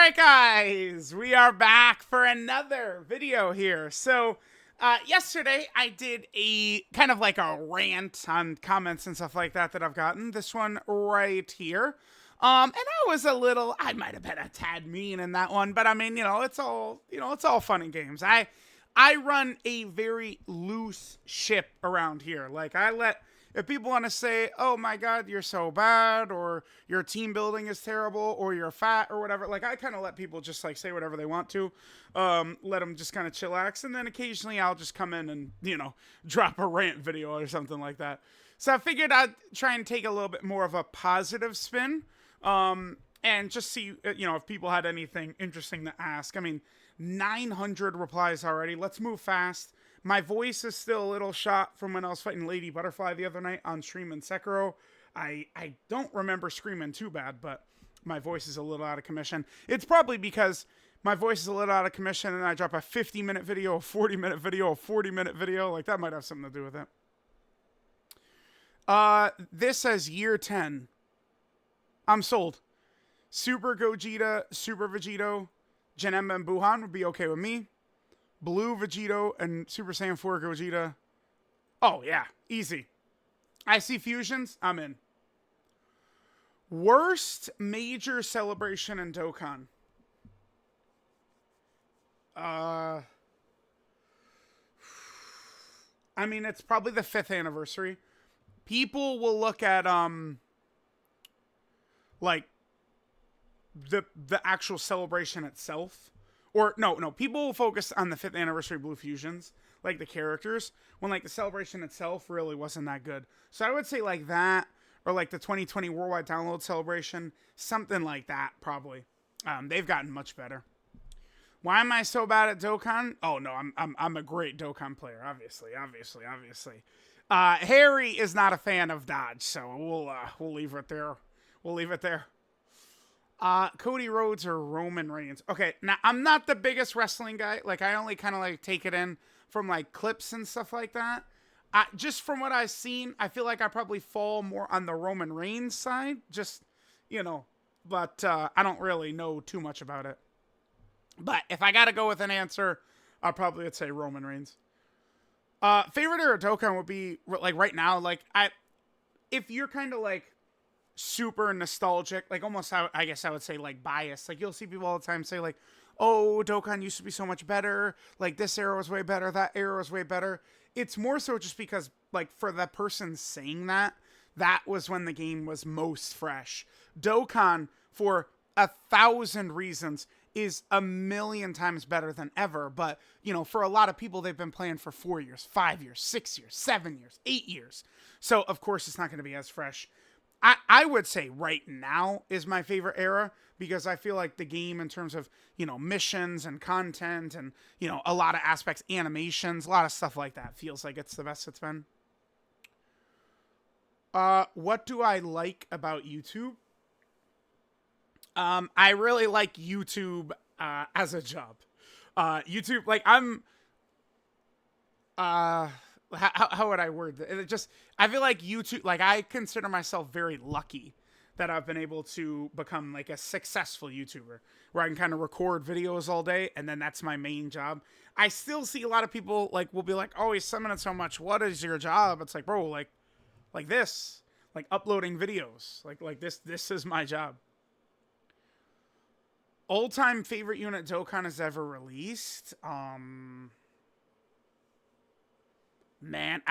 Alright guys, we are back for another video here. So, yesterday I did a kind of like a rant on comments and stuff like that I've gotten. This one right here. And I might have been a tad mean in that one, but I mean, it's all fun and games. I run a very loose ship around here. Like, if people want to say, oh my god, you're so bad, or your team building is terrible, or you're fat, or whatever, like, I kind of let people just, like, say whatever they want to. Let them just kind of chillax, and then occasionally I'll just come in and, drop a rant video or something like that. So I figured I'd try and take a little bit more of a positive spin, and just see, if people had anything interesting to ask. I mean, 900 replies already. Let's move fast. My voice is still a little shot from when I was fighting Lady Butterfly the other night on stream in Sekiro. I don't remember screaming too bad, but my voice is a little out of commission. It's probably because my voice is a little out of commission and I drop a 50-minute video, a 40-minute video, a 40-minute video. Like, that might have something to do with it. This says year 10. I'm sold. Super Gogeta, Super Vegito, Janemba, and Buhan would be okay with me. Blue Vegito and Super Saiyan 4 Gogeta. Oh, yeah. Easy. I see fusions. I'm in. Worst major celebration in Dokkan. I mean, it's probably the 5th anniversary. People will look at, like, the actual celebration itself. Or, no, people will focus on the 5th anniversary Blue Fusions, like the characters, when, like, the celebration itself really wasn't that good. So I would say, like, that, or, like, the 2020 Worldwide Download Celebration, something like that, probably. They've gotten much better. Why am I so bad at Dokkan? Oh, no, I'm a great Dokkan player, obviously. Harry is not a fan of Dodge, so we'll leave it there. Cody Rhodes or Roman Reigns. Okay, now I'm not the biggest wrestling guy. Like, I only kind of like take it in from like clips and stuff like that. Just from what I've seen, I feel like I probably fall more on the Roman Reigns side. Just, but I don't really know too much about it. But if I got to go with an answer, I probably would say Roman Reigns. Favorite era Dokkan would be like right now. Like, if you're kind of like super nostalgic, like almost how I guess I would say like biased. Like, you'll see people all the time say like, oh, Dokkan used to be so much better. Like, this era was way better. That era was way better. It's more so just because, like, for the person saying that, that was when the game was most fresh. Dokkan, for 1,000 reasons, is 1,000,000 times better than ever. But, for a lot of people, they've been playing for 4 years, 5 years, 6 years, 7 years, 8 years. So, of course, it's not going to be as fresh. I would say right now is my favorite era, because I feel like the game, in terms of, missions and content and, a lot of aspects, animations, a lot of stuff like that, feels like it's the best it's been. What do I like about YouTube? I really like YouTube as a job. YouTube, like, how would I word that? I feel like YouTube, like, I consider myself very lucky that I've been able to become like a successful YouTuber, where I can kind of record videos all day and then that's my main job. I still see a lot of people like will be like, oh, he's summing it so much. What is your job? It's like, bro, like this, like uploading videos, like this is my job. All-time favorite unit Dokkan has ever released. Man,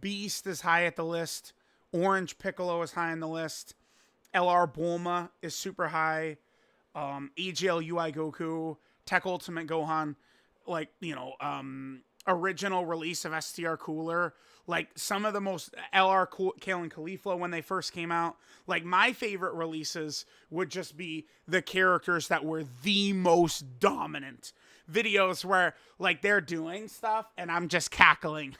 Beast is high at the list. Orange Piccolo is high on the list. LR Bulma is super high. AGL UI Goku, Tech Ultimate Gohan, like, original release of STR Cooler, like some of the most LR Kale and Caulifla when they first came out. Like, my favorite releases would just be the characters that were the most dominant. Videos where, like, they're doing stuff and I'm just cackling.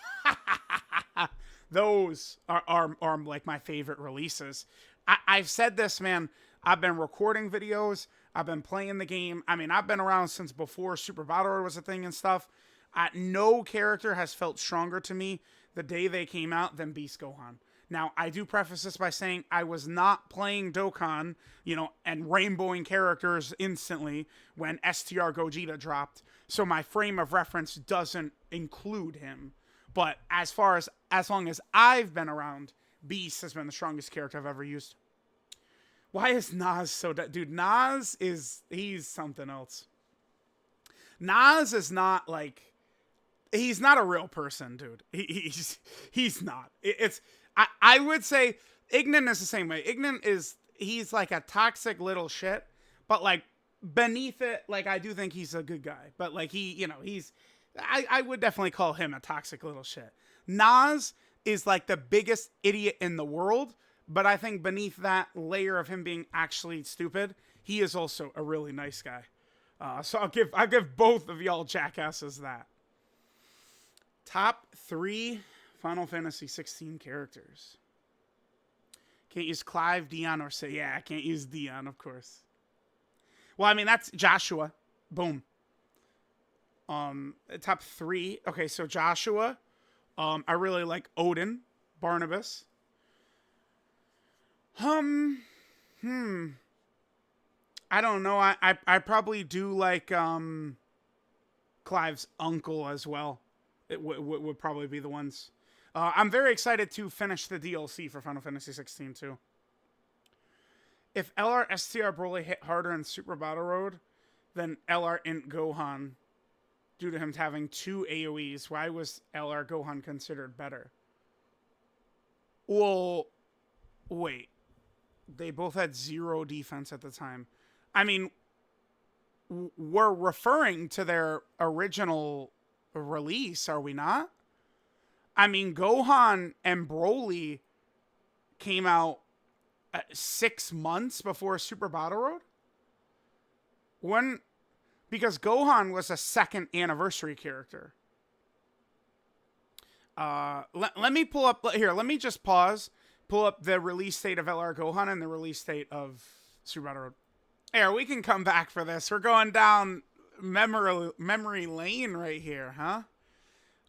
Those are like my favorite releases. I've said this, man. I've been recording videos. I've been playing the game. I mean, I've been around since before Super Battle Royale was a thing and stuff. No character has felt stronger to me the day they came out than Beast Gohan. Now, I do preface this by saying I was not playing Dokkan, and rainbowing characters instantly when STR Gogeta dropped. So my frame of reference doesn't include him. But as long as I've been around, Beast has been the strongest character I've ever used. Why is Nas so dude, he's something else. Nas is not like, he's not a real person, dude. He's not. I would say Ignan is the same way. He's like a toxic little shit, but like beneath it, like I do think he's a good guy. But like I would definitely call him a toxic little shit. Nas is like the biggest idiot in the world, but I think beneath that layer of him being actually stupid, he is also a really nice guy. So I'll give both of y'all jackasses that. Top 3 Final Fantasy 16 characters. Can't use Clive, Dion, or say, yeah, I can't use Dion, of course. Well, I mean, that's Joshua. Boom. Top 3. Okay, so Joshua. I really like Odin, Barnabas. I don't know. I probably do like Clive's uncle as well. It would probably be the ones. I'm very excited to finish the DLC for Final Fantasy 16 too. If LR STR Broly hit harder in Super Battle Road than LR Int Gohan due to him having 2 AoEs, why was LR Gohan considered better? Well, wait. They both had 0 defense at the time. I mean, we're referring to their original release, are we not? I mean, Gohan and Broly came out 6 months before Super Battle Road? Because Gohan was a 2nd anniversary character. Let me pull up, here, let me just pause, pull up the release date of LR Gohan and the release date of Super Battle Road. Here, we can come back for this. We're going down memory lane right here, huh?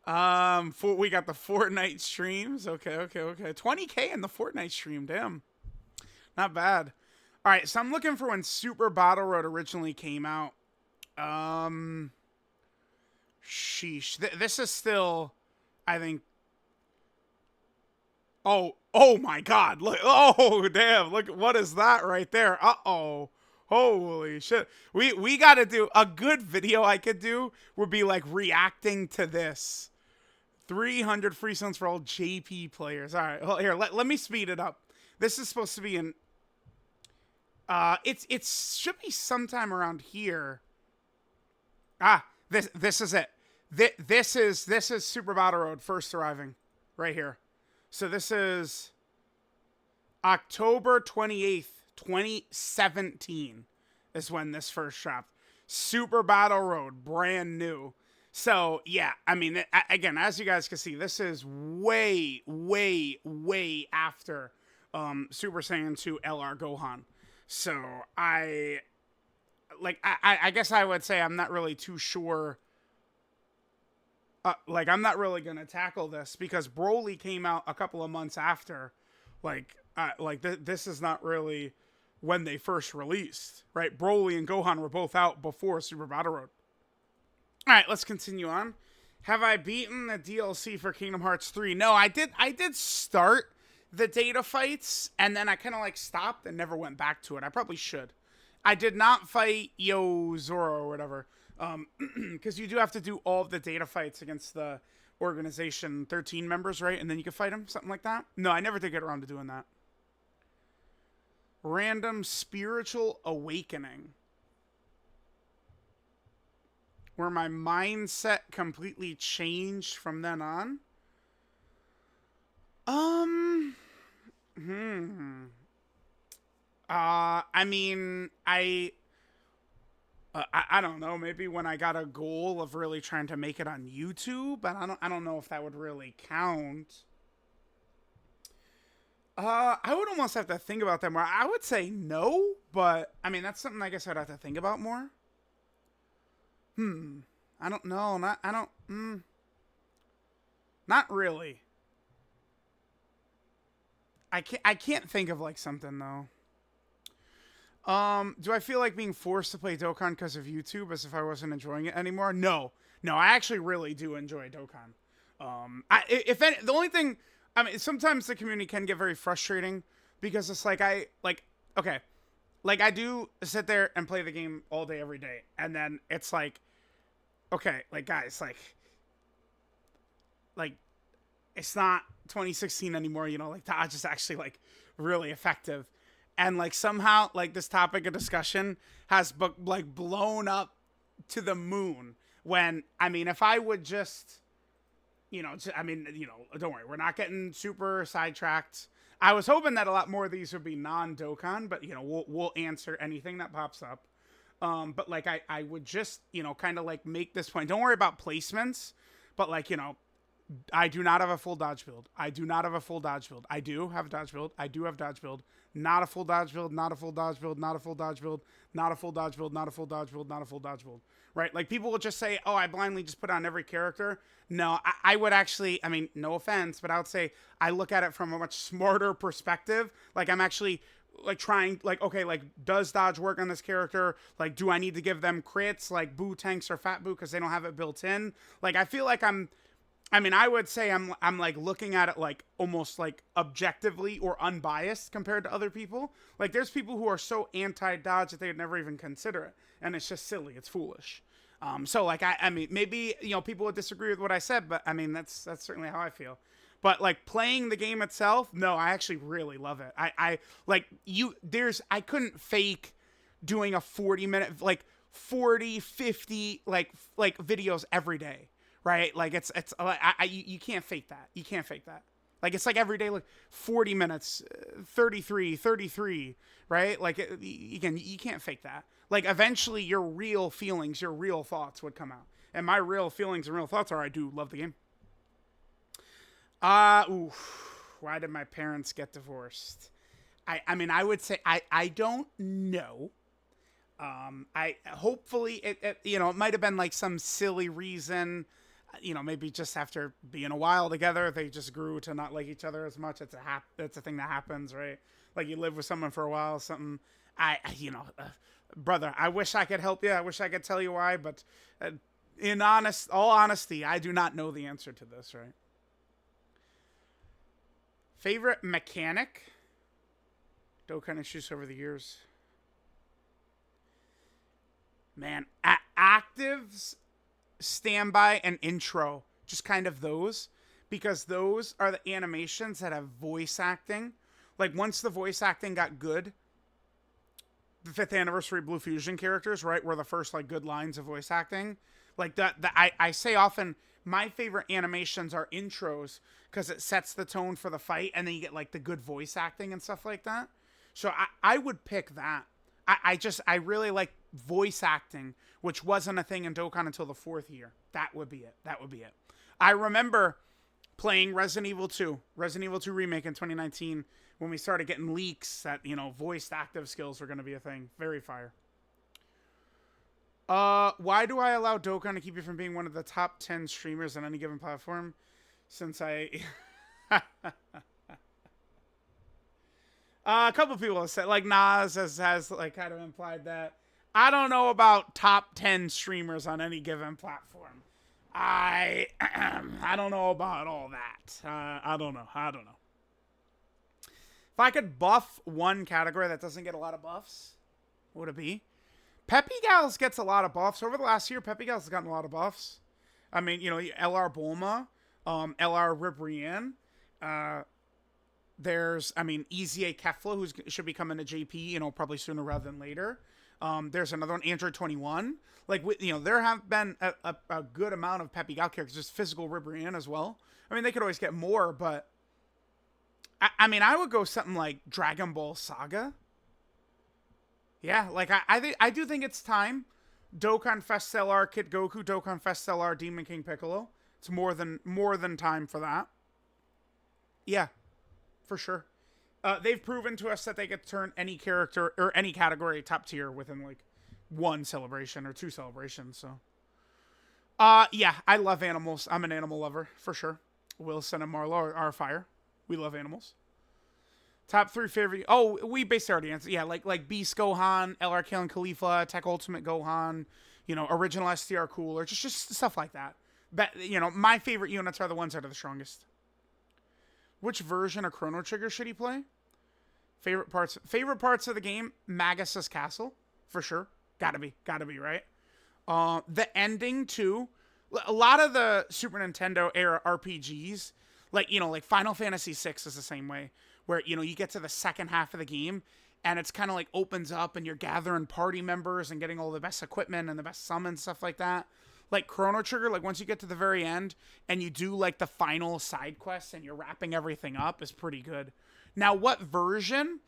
We got the Fortnite streams. Okay. 20K in the Fortnite stream. Damn. Not bad. All right, so I'm looking for when Super Battle Road originally came out. Sheesh. This is still, I think. Oh my God. Look. Oh, damn. Look, what is that right there? Uh-oh. Holy shit. We got to do a good video I could do would be like reacting to this. 300 free zones for all JP players. All right, well, here, let me speed it up. This is supposed to be in it should be sometime around here. This is it. This is Super Battle Road first arriving right here. So this is October 28th, 2017 is when this first dropped. Super Battle Road, brand new. So, yeah, I mean, again, as you guys can see, this is way, way, way after Super Saiyan 2 LR Gohan. So, I guess I would say I'm not really too sure. I'm not really going to tackle this because Broly came out a couple of months after. This is not really when they first released, right? Broly and Gohan were both out before Super Battle Road. All right, let's continue on. Have I beaten the DLC for Kingdom Hearts 3? No, I did start the data fights, and then I kind of stopped and never went back to it. I probably should. I did not fight Zoro or whatever, because you do have to do all of the data fights against the organization 13 members, right? And then you can fight them, something like that. No, I never did get around to doing that. Random spiritual awakening. Where my mindset completely changed from then on. I mean, I don't know. Maybe when I got a goal of really trying to make it on YouTube, but I don't know if that would really count. I would almost have to think about that more. I would say no, but I mean that's something I guess I'd have to think about more. I don't know. Not really. I can't think of like something though. Do I feel like being forced to play Dokkan because of YouTube as if I wasn't enjoying it anymore? No. No, I actually really do enjoy Dokkan. If any, the only thing, I mean, sometimes the community can get very frustrating because it's like okay, like I do sit there and play the game all day every day, and then it's like, okay, like guys, like it's not 2016 anymore, you know, like dodge is actually like really effective. And like somehow like this topic of discussion has like blown up to the moon when I mean if I would just I mean, don't worry, we're not getting super sidetracked. I was hoping that a lot more of these would be non-Dokkan, but we'll answer anything that pops up. But like I would just kind of like make this point. Don't worry about placements, but like I do not have a full dodge build. I do not have a full dodge build. I do have a dodge build. I do have dodge build. Not a full dodge build. Not a full dodge build. Not a full dodge build. Not a full dodge build. Not a full dodge build. Not a full dodge build. Right? Like people will just say, "Oh, I blindly just put on every character." No, I would actually. I mean, no offense, but I would say I look at it from a much smarter perspective. Like I'm actually like trying like okay like does dodge work on this character, like do I need to give them crits like boo tanks or fat boo because they don't have it built in. Like I feel like I mean, I would say I'm like looking at it like almost like objectively or unbiased compared to other people. Like there's people who are so anti-dodge that they would never even consider it, and it's just silly. It's foolish. So like I mean maybe people would disagree with what I said, but I mean that's certainly how I feel. But like playing the game itself, no, I actually really love it. I like I couldn't fake doing a 40-minute like 40, 50 like videos every day. Right? Like it's you can't fake that. You can't fake that. Like it's like every day like 40 minutes, 33, right? Like you can't fake that. Like eventually your real feelings, your real thoughts would come out. And my real feelings and real thoughts are I do love the game. Why did my parents get divorced? I mean I would say I don't know. I hopefully it might have been like some silly reason. Maybe just after being a while together, they just grew to not like each other as much. It's a thing that happens, right? Like you live with someone for a while, something. Brother, I wish I could help you. I wish I could tell you why, but all honesty, I do not know the answer to this, right? Favorite mechanic? Dokkan issues over the years. Man, actives, standby, and intro, just kind of those, because those are the animations that have voice acting. Like once the voice acting got good, the 5th anniversary Blue Fusion characters, right, were the first like good lines of voice acting. Like that I say often my favorite animations are intros because it sets the tone for the fight, and then you get like the good voice acting and stuff like that. So I would pick that. I really like voice acting, which wasn't a thing in Dokkan until the 4th year. That would be it. I remember playing Resident Evil 2 Remake in 2019 when we started getting leaks that, voiced active skills were going to be a thing. Very fire. Why do I allow Dokkan to keep you from being one of the top 10 streamers on any given platform? Since I... a couple people have said, like Nas has like kind of implied that. I don't know about top 10 streamers on any given platform. I don't know about all that. I don't know. If I could buff one category that doesn't get a lot of buffs, what would it be? Peppy Gals gets a lot of buffs. Over the last year, Peppy Gals has gotten a lot of buffs. I mean, LR Bulma, LR Ribrianne, there's, Easy A Kefla, who should be coming to JP, probably sooner rather than later. There's another one, Android 21. Like, there have been a good amount of Peppy Gal characters, just physical Ribrianne as well. I mean, they could always get more, but I would go something like Dragon Ball Saga. Yeah, like I do think it's time. Dokkan Fest LR Kid Goku, Dokkan Fest LR Demon King Piccolo. It's more than time for that. Yeah, for sure. They've proven to us that they could turn any character or any category top tier within like one celebration or two celebrations. So, yeah, I love animals. I'm an animal lover for sure. Wilson and Marlo are fire. We love animals. Top three favorite. Oh, we basically already answered. Yeah, like Beast Gohan, LR Killing Khalifa, Tech Ultimate Gohan, original STR Cooler, just stuff like that. But my favorite units are the ones that are the strongest. Which version of Chrono Trigger should he play? Favorite parts of the game, Magus's Castle, for sure. Gotta be, right? The ending too. A lot of the Super Nintendo era RPGs, like Final Fantasy VI is the same way, where you get to the second half of the game and it's kind of like opens up and you're gathering party members and getting all the best equipment and the best summons, stuff like that. Like Chrono Trigger, like once you get to the very end and you do like the final side quests and you're wrapping everything up, is pretty good. Now, what version?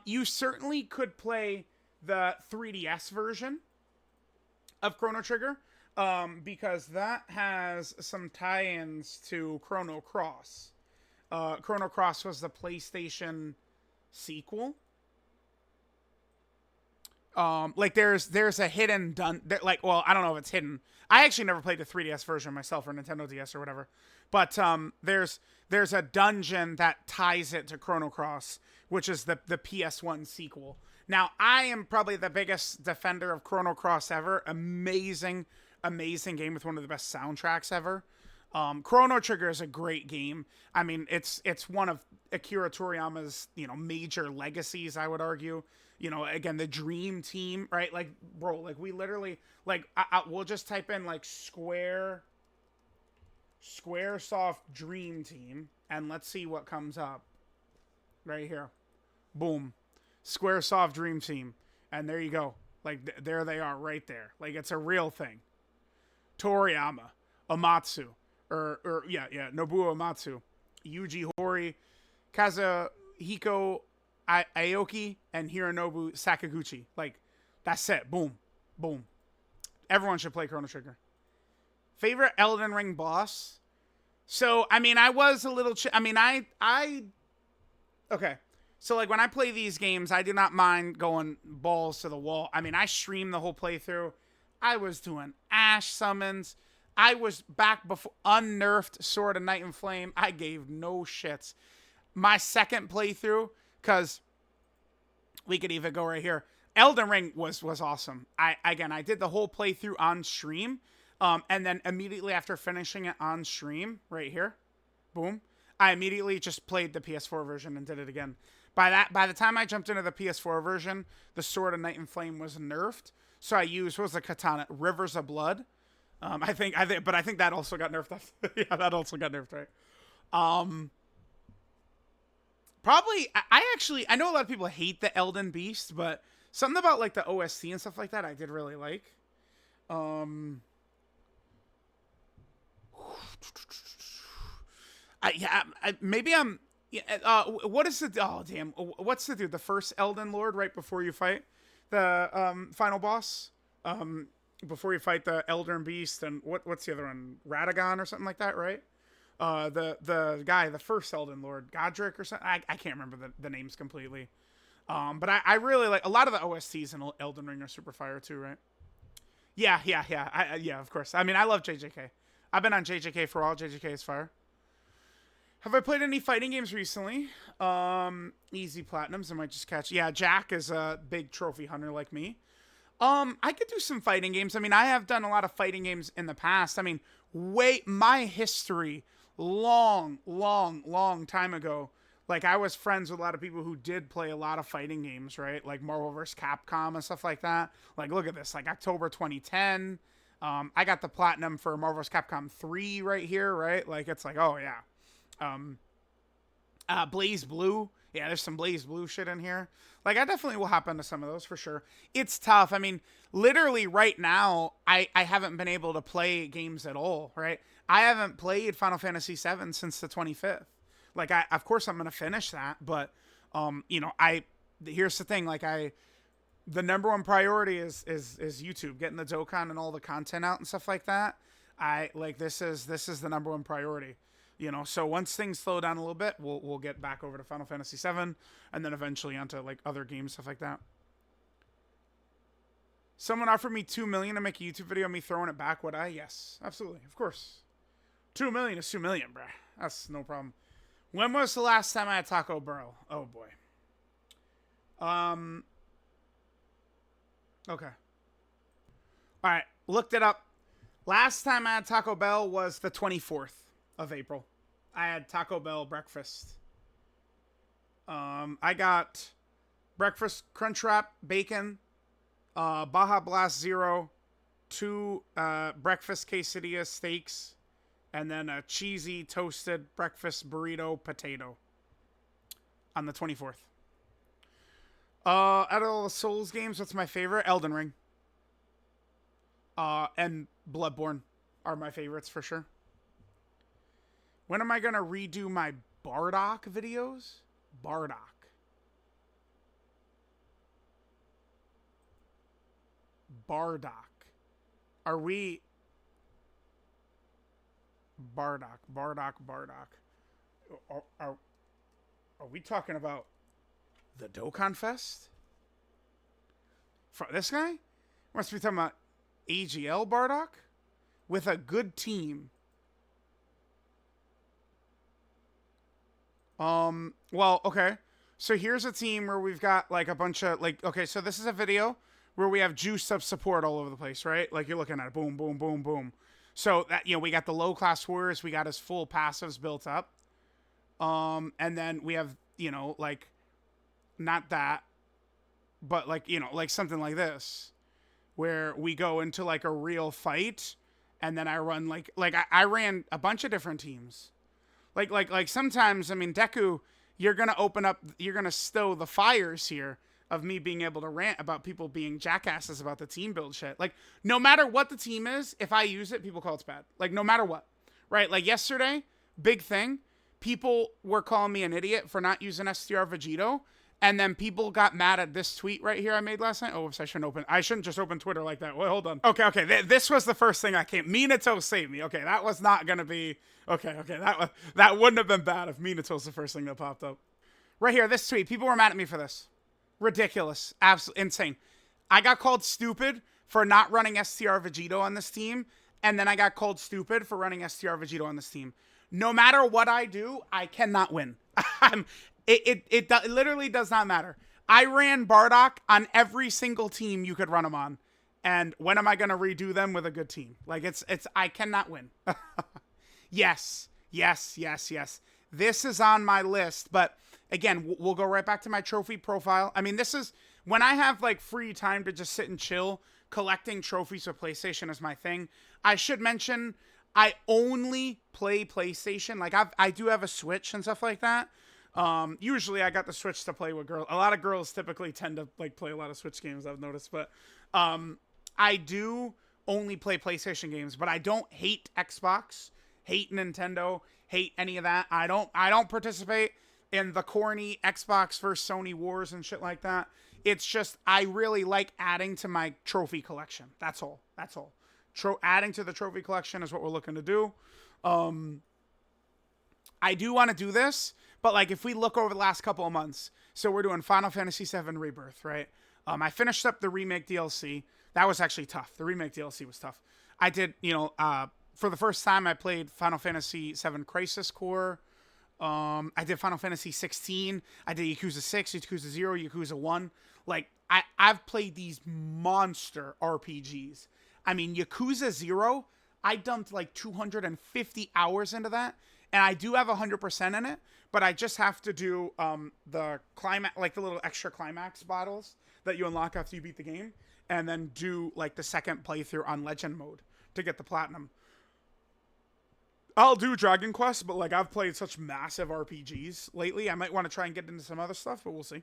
You certainly could play the 3DS version of Chrono Trigger, because that has some tie-ins to Chrono Cross. Chrono Cross was the PlayStation sequel. Like there's a hidden well, I don't know if it's hidden. I actually never played the 3DS version myself, or Nintendo DS or whatever. But there's a dungeon that ties it to Chrono Cross, which is the PS1 sequel. Now, I am probably the biggest defender of Chrono Cross ever. Amazing game with one of the best soundtracks ever. Chrono Trigger is a great game. I mean, it's one of Akira Toriyama's, major legacies, I would argue. Again, the Dream Team, right? Like, bro, like we literally, like, we'll just type in like Squaresoft Dream Team, and let's see what comes up. Right here. Boom. Squaresoft Dream Team. And there you go. Like, there they are right there. Like, it's a real thing. Toriyama. Amatsu. Nobuo Amatsu. Yuji Horii. Kazuhiko Aoki. And Hironobu Sakaguchi. Like, that's it. Boom. Boom. Everyone should play Chrono Trigger. Favorite Elden Ring boss? So, I mean, I was a little... Okay. So, like, when I play these games, I do not mind going balls to the wall. I mean, I streamed the whole playthrough. I was doing Ash summons. I was back before unnerfed Sword of Night and Flame. I gave no shits. My second playthrough, because we could even go right here. Elden Ring was awesome. I did the whole playthrough on stream. And then immediately after finishing it on stream, right here, boom, I immediately just played the PS4 version and did it again. By the time I jumped into the PS4 version, the Sword of Night and Flame was nerfed. So I used, what was the katana? Rivers of Blood. I think that also got nerfed. Yeah, that also got nerfed, right? Probably, I know a lot of people hate the Elden Beast, but something about like the OST and stuff like that I did really like. What is the... Oh, damn. What's the dude? The first Elden Lord right before you fight the final boss? Before you fight the Elden Beast, and what's the other one? Radagon or something like that, right? The guy, the first Elden Lord, Godric or something. I can't remember the names completely. But I really like... A lot of the OSTs in Elden Ring are super fire too, right? Yeah. Yeah, of course. I mean, I love JJK. I've been on JJK for a while. JJK is fire. Have I played any fighting games recently? Easy platinums. I might just catch... Yeah, Jack is a big trophy hunter like me. I could do some fighting games. I mean, I have done a lot of fighting games in the past. I mean, my history, long time ago. Like, I was friends with a lot of people who did play a lot of fighting games, right? Like Marvel vs. Capcom and stuff like that. Like, look at this. Like, October 2010. I got the platinum for Marvel vs. Capcom 3 right here, right? Like, it's like, oh, yeah. Blaze Blue. Yeah, there's some Blaze Blue shit in here. Like, I definitely will hop into some of those for sure. It's tough. I mean, literally right now, I haven't been able to play games at all, right? I haven't played Final Fantasy VII since the 25th. Like, of course I'm going to finish that, but, here's the thing. Like, the number one priority is YouTube, getting the Dokkan and all the content out and stuff like that. This is the number one priority. So once things slow down a little bit, we'll get back over to Final Fantasy VII, and then eventually onto like other games, stuff like that. Someone offered me $2 million to make a YouTube video of me throwing it back. Would I? Yes, absolutely, of course. $2 million is $2 million, bruh. That's no problem. When was the last time I had Taco Bell? Oh boy. Okay. All right, looked it up. Last time I had Taco Bell was the 24th of April. I had Taco Bell breakfast. I got breakfast Crunchwrap bacon, Baja Blast Zero, 2 breakfast quesadilla steaks, and then a cheesy toasted breakfast burrito potato on the 24th. Out of all the Souls games, what's my favorite? Elden Ring. And Bloodborne are my favorites for sure. When am I going to redo my Bardock videos? Bardock. Are we... Bardock. Are we talking about the Dokkan Fest? For this guy? Must be talking about AGL Bardock? With a good team. Well, okay. So here's a team where we've got like a bunch of like, okay, so this is a video where we have juiced up support all over the place, right? Like you're looking at it, boom, boom, boom, boom. So that, you know, we got the low class warriors, we got his full passives built up. And then we have, you know, like not that, but like, you know, like something like this where we go into like a real fight and then I run like I ran a bunch of different teams. Like sometimes, I mean, Deku, you're going to stow the fires here of me being able to rant about people being jackasses about the team build shit. Like, no matter what the team is, if I use it, people call it's bad. Like, no matter what. Right? Like, yesterday, big thing, people were calling me an idiot for not using STR Vegito, and then people got mad at this tweet right here I made last night. Oh, oops, I shouldn't just open Twitter like that. Wait, hold on. Okay. This was the first thing I came. Minato saved me. Okay, that was not going to be... Okay. That wouldn't have been bad if Minato's the first thing that popped up. Right here, this tweet. People were mad at me for this. Ridiculous. Absolutely insane. I got called stupid for not running STR Vegito on this team, and then I got called stupid for running STR Vegito on this team. No matter what I do, I cannot win. It literally does not matter. I ran Bardock on every single team you could run him on. And when am I going to redo them with a good team? Like, I cannot win. Yes. This is on my list, but again, we'll go right back to my trophy profile. I mean, this is when I have like free time to just sit and chill. Collecting trophies with PlayStation is my thing. I should mention I only play PlayStation. Like I do have a Switch and stuff like that. Usually I got the Switch to play with girls. A lot of girls typically tend to like play a lot of Switch games, I've noticed, but I do only play PlayStation games, but I don't hate Xbox, hate Nintendo, hate any of that. I don't participate in the corny Xbox versus Sony wars and shit like that. It's just I really like adding to my trophy collection. That's all. Adding to the trophy collection is what we're looking to do. I do want to do this, but like if we look over the last couple of months, so we're doing Final Fantasy VII Rebirth, right? I finished up the remake DLC. That was actually tough. The remake DLC was tough. I did, for the first time I played Final Fantasy VII Crisis Core. I did Final Fantasy 16. I did Yakuza 6, Yakuza 0, Yakuza 1. Like, I've played these monster RPGs. I mean, Yakuza 0, I dumped like 250 hours into that. And I do have 100% in it, but I just have to do the climax, like the little extra climax bottles that you unlock after you beat the game. And then do like the second playthrough on Legend mode to get the platinum. I'll do Dragon Quest, but like I've played such massive RPGs lately. I might want to try and get into some other stuff, but we'll see.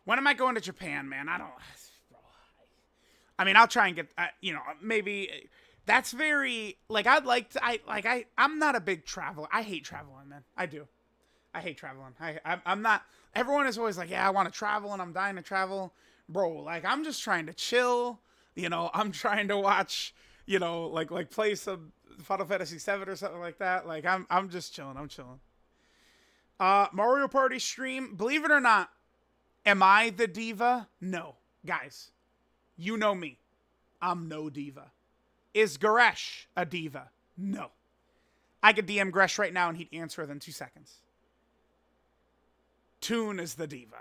When am I going to Japan, man? I mean, I'll try and get, maybe that's very, like, I'm not a big traveler. I hate traveling, man. I do. I hate traveling. I'm not, everyone is always like, yeah, I want to travel and I'm dying to travel. Bro, like, I'm just trying to chill. I'm trying to watch, like play some Final Fantasy 7 or something like that. Like, I'm just chilling. I'm chilling. Mario Party stream. Believe it or not, am I the diva? No. Guys, you know me. I'm no diva. Is Goresh a diva? No. I could DM Gresh right now and he'd answer within 2 seconds. Toon is the diva.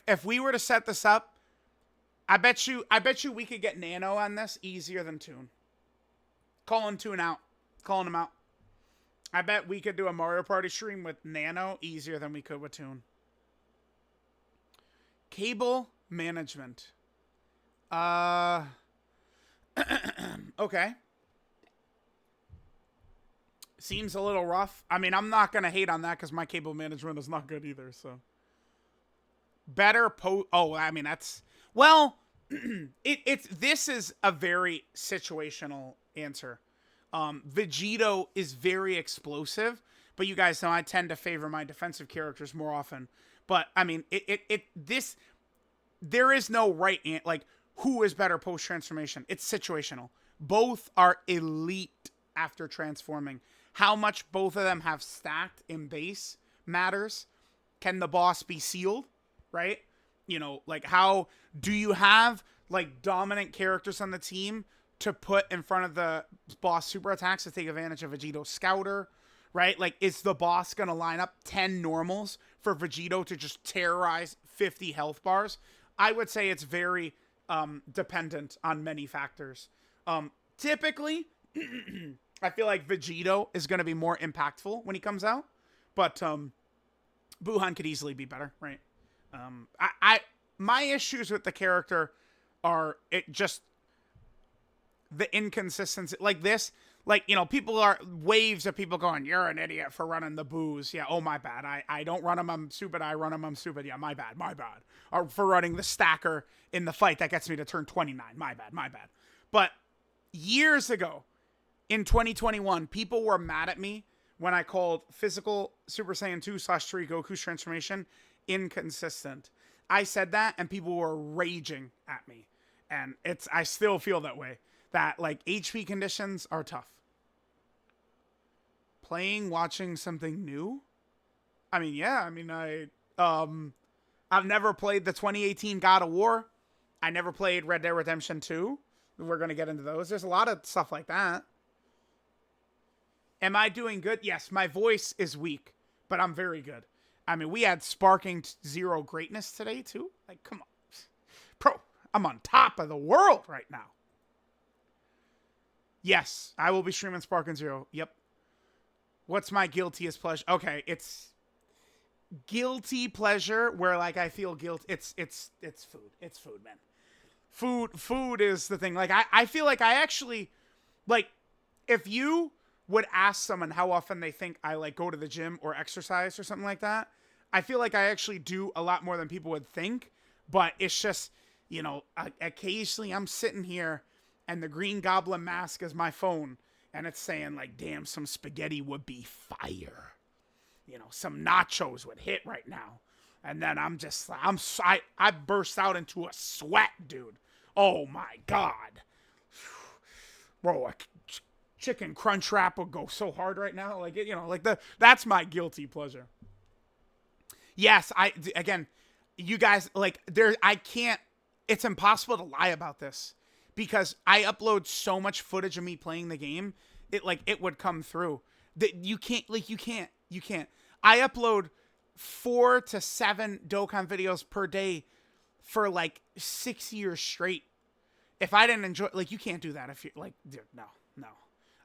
If we were to set this up, I bet you we could get Nano on this easier than Toon. Calling Toon out. Calling him out. I bet we could do a Mario Party stream with Nano easier than we could with Toon. Cable management. Okay. Seems a little rough. I mean, I'm not going to hate on that because my cable management is not good either, so. Better I mean, that's... Well, this is a very situational answer. Vegito is very explosive, but you guys know I tend to favor my defensive characters more often. But, I mean, there is no right answer. Like, who is better post-transformation? It's situational. Both are elite after transforming. How much both of them have stacked in base matters. Can the boss be sealed? Right? You know, like, how do you have, like, dominant characters on the team to put in front of the boss super attacks to take advantage of Vegito's Scouter? Right? Like, is the boss going to line up 10 normals for Vegito to just terrorize 50 health bars? I would say it's very dependent on many factors. Typically, I feel like Vegito is going to be more impactful when he comes out, but Buhan could easily be better, right? My issues with the character are the inconsistency. Like this, like, you know, waves of people going, "You're an idiot for running the booze." Yeah, oh, my bad. I don't run them, I'm stupid. I run them, I'm stupid. Yeah, my bad. Or for running the stacker in the fight that gets me to turn 29. My bad. But years ago, in 2021, people were mad at me when I called physical Super Saiyan 2/3 Goku's transformation inconsistent. I said that and people were raging at me. And I still feel that way. That, like, HP conditions are tough. Watching something new? I mean, yeah. I mean, I've never played the 2018 God of War. I never played Red Dead Redemption 2. We're going to get into those. There's a lot of stuff like that. Am I doing good? Yes, my voice is weak, but I'm very good. I mean, we had Sparking Zero greatness today, too. Like, come on. Bro, I'm on top of the world right now. Yes, I will be streaming Sparking Zero. Yep. What's my guiltiest pleasure? Okay, it's guilty pleasure where, like, I feel guilt. It's food. It's food, man. Food is the thing. Like, I feel like I actually, like, if you would ask someone how often they think I, like, go to the gym or exercise or something like that, I feel like I actually do a lot more than people would think. But it's just, you know, occasionally I'm sitting here and the Green Goblin mask is my phone and it's saying, like, damn, some spaghetti would be fire. You know, some nachos would hit right now. And then I burst out into a sweat, dude. Oh my God. Bro, a chicken crunch wrap would go so hard right now. Like, you know, like that's my guilty pleasure. Yes, again, you guys, like, it's impossible to lie about this because I upload so much footage of me playing the game. It would come through. That you can't. I upload 4 to 7 Dokkan videos per day for, like, 6 years straight. If I didn't enjoy, like, you can't do that if you're, like, dude, no.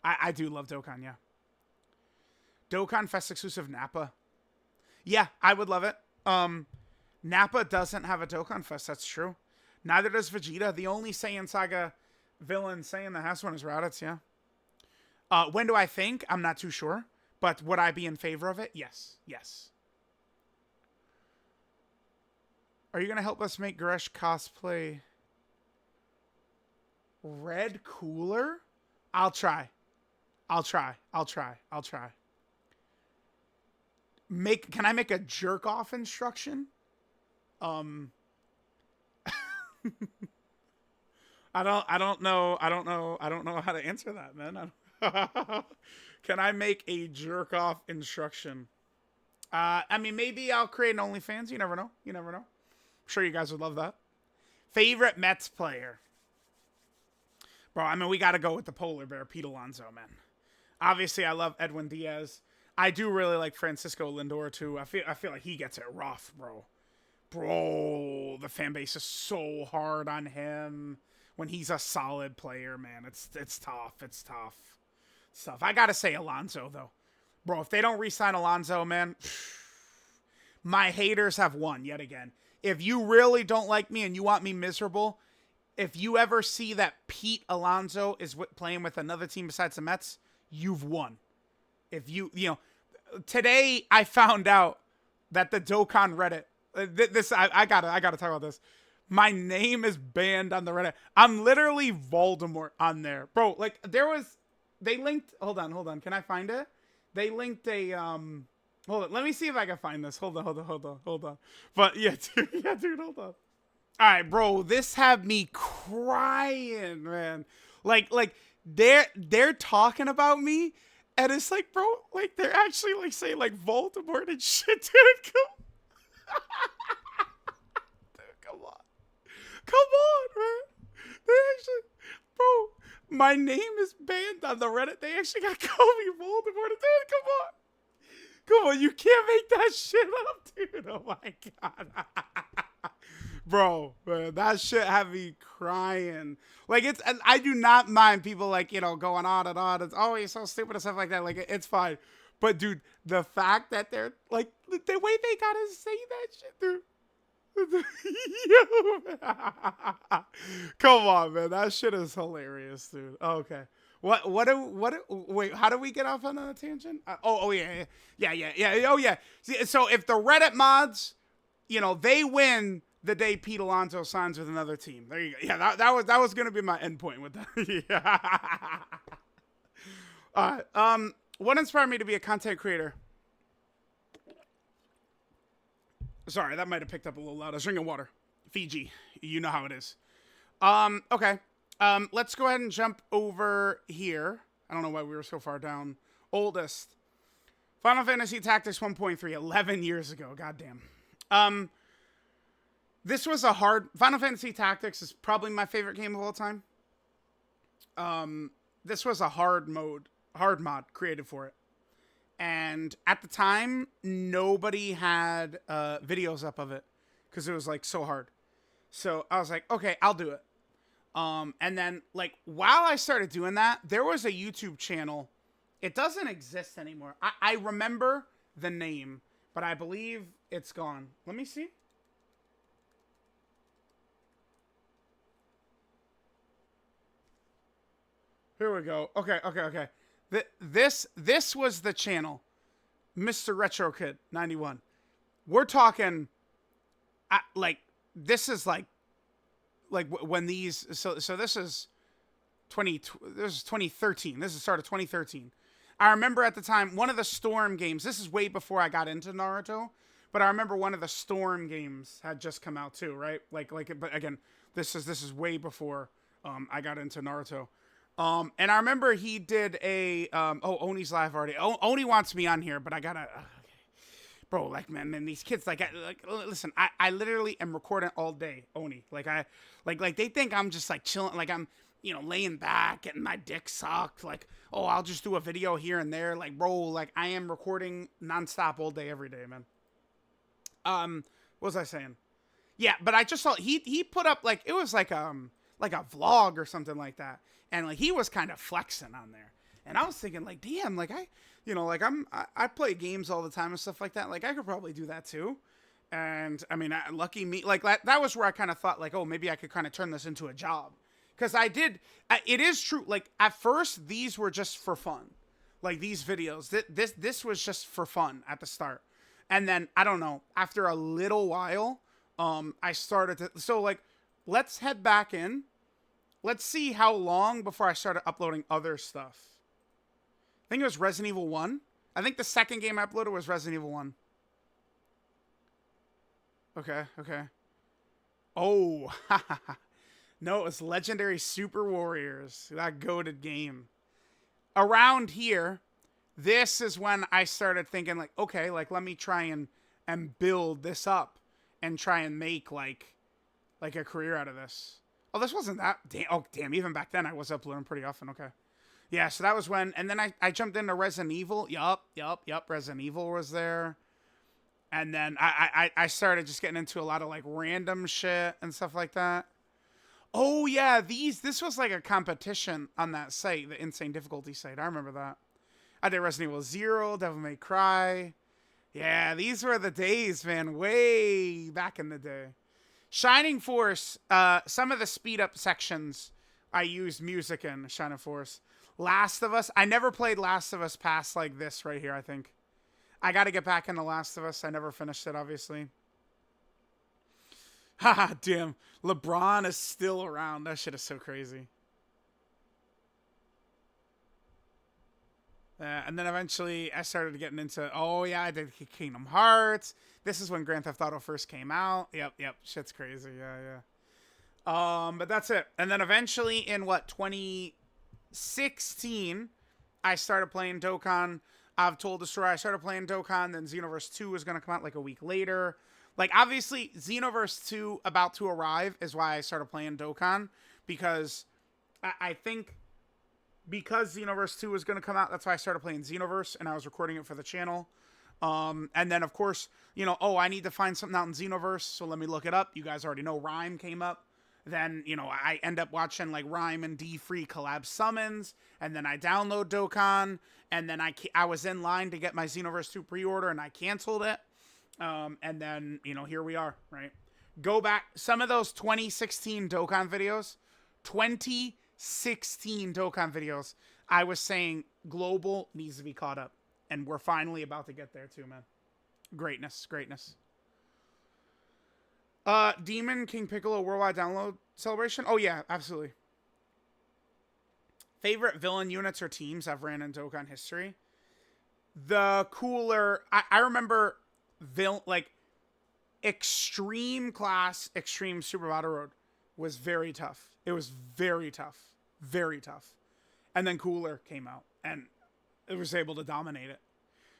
I do love Dokkan, yeah. Dokkan Fest exclusive Nappa. Yeah, I would love it. Nappa doesn't have a Dokkan Fest, that's true. Neither does Vegeta. The only Saiyan Saga villain Saiyan that has one is Raditz, yeah. When do I think? I'm not too sure. But would I be in favor of it? Yes. Are you going to help us make Gresh cosplay Red Cooler? I'll try. Can I make a jerk off instruction? I don't know how to answer that, man. Can I make a jerk off instruction? I mean, maybe I'll create an OnlyFans. You never know. I'm sure you guys would love that. Favorite Mets player? Bro, I mean, we got to go with the polar bear, Pete Alonso, man. Obviously, I love Edwin Diaz. I do really like Francisco Lindor too. I feel like he gets it rough, bro. Bro, the fan base is so hard on him when he's a solid player, man. It's tough. It's tough. It's tough. I gotta say Alonso though, bro. If they don't re-sign Alonso, man, my haters have won yet again. If you really don't like me and you want me miserable, if you ever see that Pete Alonso is playing with another team besides the Mets, you've won. If you know, today I found out that the Dokkan Reddit, I gotta talk about this. My name is banned on the Reddit. I'm literally Voldemort on there, bro. Like they linked. Hold on. Can I find it? They linked a Hold on. Let me see if I can find this. Hold on. But yeah, dude, hold on. All right, bro. This had me crying, man. Like they're talking about me, and it's like, bro, like they're actually like saying like Voldemort and shit, dude. Come on, man. They actually, bro, my name is banned on the Reddit. They actually got to call me Voldemort. Dude, come on, you can't make that shit up, dude. Oh my god. Bro, man, that shit had me crying. Like, I do not mind people, like, you know, going on and on. It's always so stupid and stuff like that. Like, it's fine. But, dude, the fact that they're, like, the way they gotta say that shit, dude. Come on, man. That shit is hilarious, dude. Okay. Wait, how do we get off on a tangent? Yeah. Oh, yeah. See, so if the Reddit mods, you know, they win the day Pete Alonso signs with another team. There you go. Yeah, that was going to be my endpoint with that. Yeah. All right. What inspired me to be a content creator? Sorry, that might have picked up a little loud. I was drinking water. Fiji. You know how it is. Okay. Let's go ahead and jump over here. I don't know why we were so far down. Oldest. Final Fantasy Tactics 1.3, 11 years ago. Goddamn. This was a hard... Final Fantasy Tactics is probably my favorite game of all time. This was a hard mod created for it. And at the time, nobody had videos up of it because it was like so hard. So I was like, okay, I'll do it. And then like while I started doing that, there was a YouTube channel. It doesn't exist anymore. I remember the name, but I believe it's gone. Let me see. Here we go. Okay. This was the channel, Mr. Retro Kid 91. We're talking, like this is like when these. So this is 2013. This is the start of 2013. I remember at the time one of the Storm games. This is way before I got into Naruto, but I remember one of the Storm games had just come out too, right? But again, this is way before I got into Naruto. And I remember he did a, Oni's live already. Oni wants me on here, but I gotta, bro, like, man, these kids, listen, I literally am recording all day, Oni. Like, they think I'm just, like, chilling, like, I'm, you know, laying back, getting my dick sucked, like, oh, I'll just do a video here and there, like, bro, like, I am recording nonstop all day, every day, man. What was I saying? Yeah, but I just saw, he put up, like, it was like a vlog or something like that. And like he was kind of flexing on there, and I was thinking like, damn, like I play games all the time and stuff like that. Like I could probably do that too. And I mean, lucky me, like that was where I kind of thought like, oh, maybe I could kind of turn this into a job, because I did. It is true. Like at first, these were just for fun, like these videos. This was just for fun at the start, and then I don't know. After a little while, I started to. So like, let's head back in. Let's see how long before I started uploading other stuff. I think it was Resident Evil 1. I think the second game I uploaded was Resident Evil 1. Okay. Oh, no, it was Legendary Super Warriors. That goated game. Around here, this is when I started thinking like, okay, like let me try and build this up and try and make like a career out of this. Oh, this wasn't that. Damn. Oh, damn. Even back then, I was uploading pretty often. Okay. Yeah, so that was when, and then I jumped into Resident Evil. Yup. Resident Evil was there. And then I started just getting into a lot of like random shit and stuff like that. Oh yeah, this was like a competition on that site, the insane difficulty site. I remember that. I did Resident Evil 0, Devil May Cry. Yeah, these were the days, man. Way back in the day. Shining Force, some of the speed up sections I used music in Shining Force. Last of Us, I never played Last of Us past like this right here, I think. I got to get back into Last of Us. I never finished it, obviously. Haha, damn. LeBron is still around. That shit is so crazy. And then eventually I started getting into, oh yeah, I did Kingdom Hearts. This is when Grand Theft Auto first came out. Yep. Shit's crazy. Yeah. But that's it. And then eventually in 2016, I started playing Dokkan. I've told the story. I started playing Dokkan, then Xenoverse 2 was going to come out like a week later. Like, obviously, Xenoverse 2 about to arrive is why I started playing Dokkan. Because I think because Xenoverse 2 was going to come out, that's why I started playing Xenoverse, and I was recording it for the channel. And then, of course, I need to find something out in Xenoverse, so let me look it up. You guys already know Rhyme came up. Then, I end up watching, like, Rhyme and D-Free collab summons, and then I download Dokkan, and then I was in line to get my Xenoverse 2 pre-order, and I canceled it. And then, here we are, right? Go back, some of those 2016 Dokkan videos, I was saying global needs to be caught up, and we're finally about to get there too, man. Greatness. Demon King Piccolo Worldwide Download Celebration? Oh, yeah, absolutely. Favorite villain units or teams I've ran in Dokkan history? The cooler... I remember... Extreme Class, Extreme Super Battle Road was very tough. It was very tough. And then Cooler came out, and it was able to dominate it.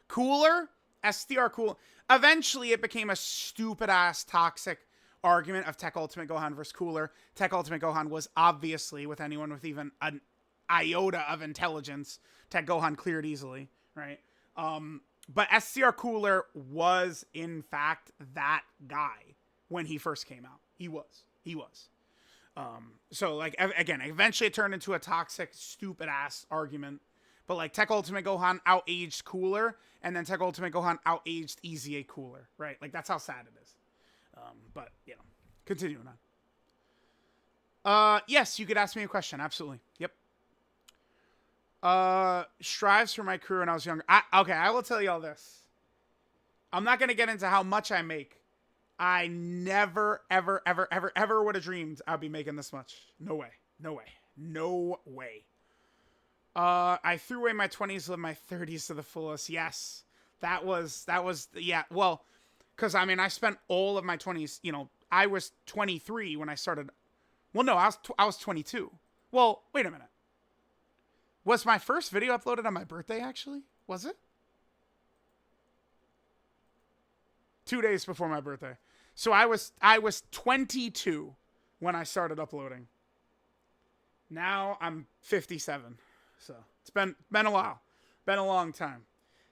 Cooler, SDR Cooler. Eventually, it became a stupid-ass toxic argument of Tech Ultimate Gohan versus Cooler. Tech Ultimate Gohan was obviously, with anyone with even an iota of intelligence, Tech Gohan cleared easily, right? But SCR Cooler was, in fact, that guy when he first came out. He was. So, like, again, eventually it turned into a toxic, stupid-ass argument. But, like, Tech Ultimate Gohan out-aged Cooler, and then Tech Ultimate Gohan out-aged EZA Cooler, right? Like, that's how sad it is. But, continuing on. Yes, you could ask me a question. Absolutely. Yep. Strives for my career when I was younger. Okay, I will tell you all this. I'm not going to get into how much I make. I never, ever would have dreamed I'd be making this much. No way. I threw away my 20s, lived my 30s to the fullest. Yes. That was, yeah, well, because, I mean, I spent all of my 20s, I was 23 when I started. Well, no, I was 22. Well, wait a minute. Was my first video uploaded on my birthday, actually? Was it? 2 days before my birthday. So I was 22 when I started uploading. Now I'm 57. So it's been a while. Been a long time.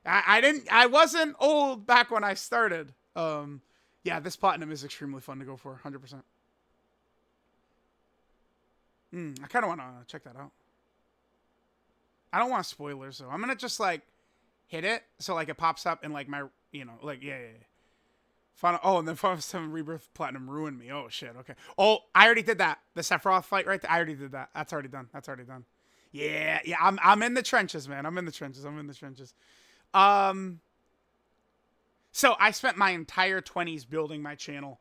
I wasn't old back when I started. Yeah, this platinum is extremely fun to go for, 100%. I kind of want to check that out. I don't want spoilers, though. I'm going to just, like, hit it so, like, it pops up and, like, my, like, yeah. And then Final 7 Rebirth Platinum ruined me. Oh, shit, okay. Oh, I already did that. The Sephiroth fight right there, I already did that. That's already done. Yeah, I'm in the trenches, man. I'm in the trenches. So I spent my entire 20s building my channel.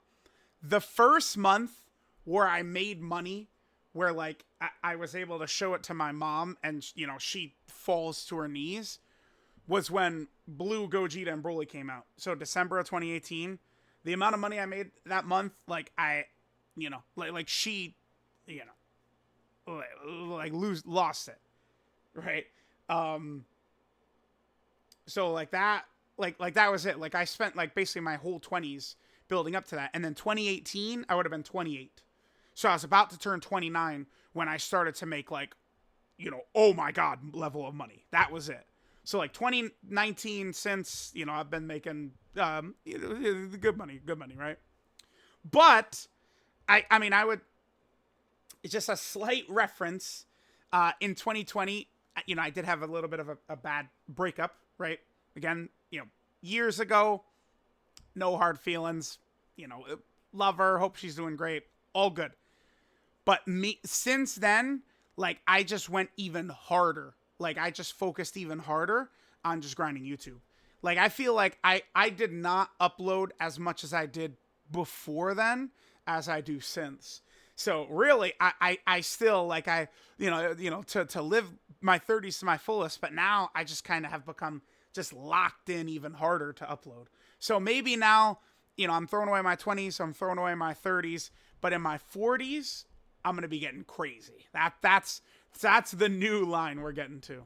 The first month where I made money, where, like, I was able to show it to my mom and, she falls to her knees, was when Blue, Gogeta, and Broly came out. So December of 2018, the amount of money I made that month, like, she, lost it, right? So, like, that, like that was it. Like, I spent, like, basically my whole 20s building up to that. And then 2018, I would have been 28. So I was about to turn 29 when I started to make, like, oh my God, level of money. That was it. So like 2019, since, I've been making good money, right? But I mean, I would, it's just a slight reference. In 2020, I did have a little bit of a bad breakup, right? Again, years ago, no hard feelings, love her, hope she's doing great, all good. But since then, like, I just went even harder. Like, I just focused even harder on just grinding YouTube. Like, I feel like I did not upload as much as I did before then as I do since. So really, I still, like, to live my 30s to my fullest, but now I just kind of have become just locked in even harder to upload. So maybe now, I'm throwing away my 20s, so I'm throwing away my 30s, but in my 40s, I'm going to be getting crazy. That's the new line we're getting to.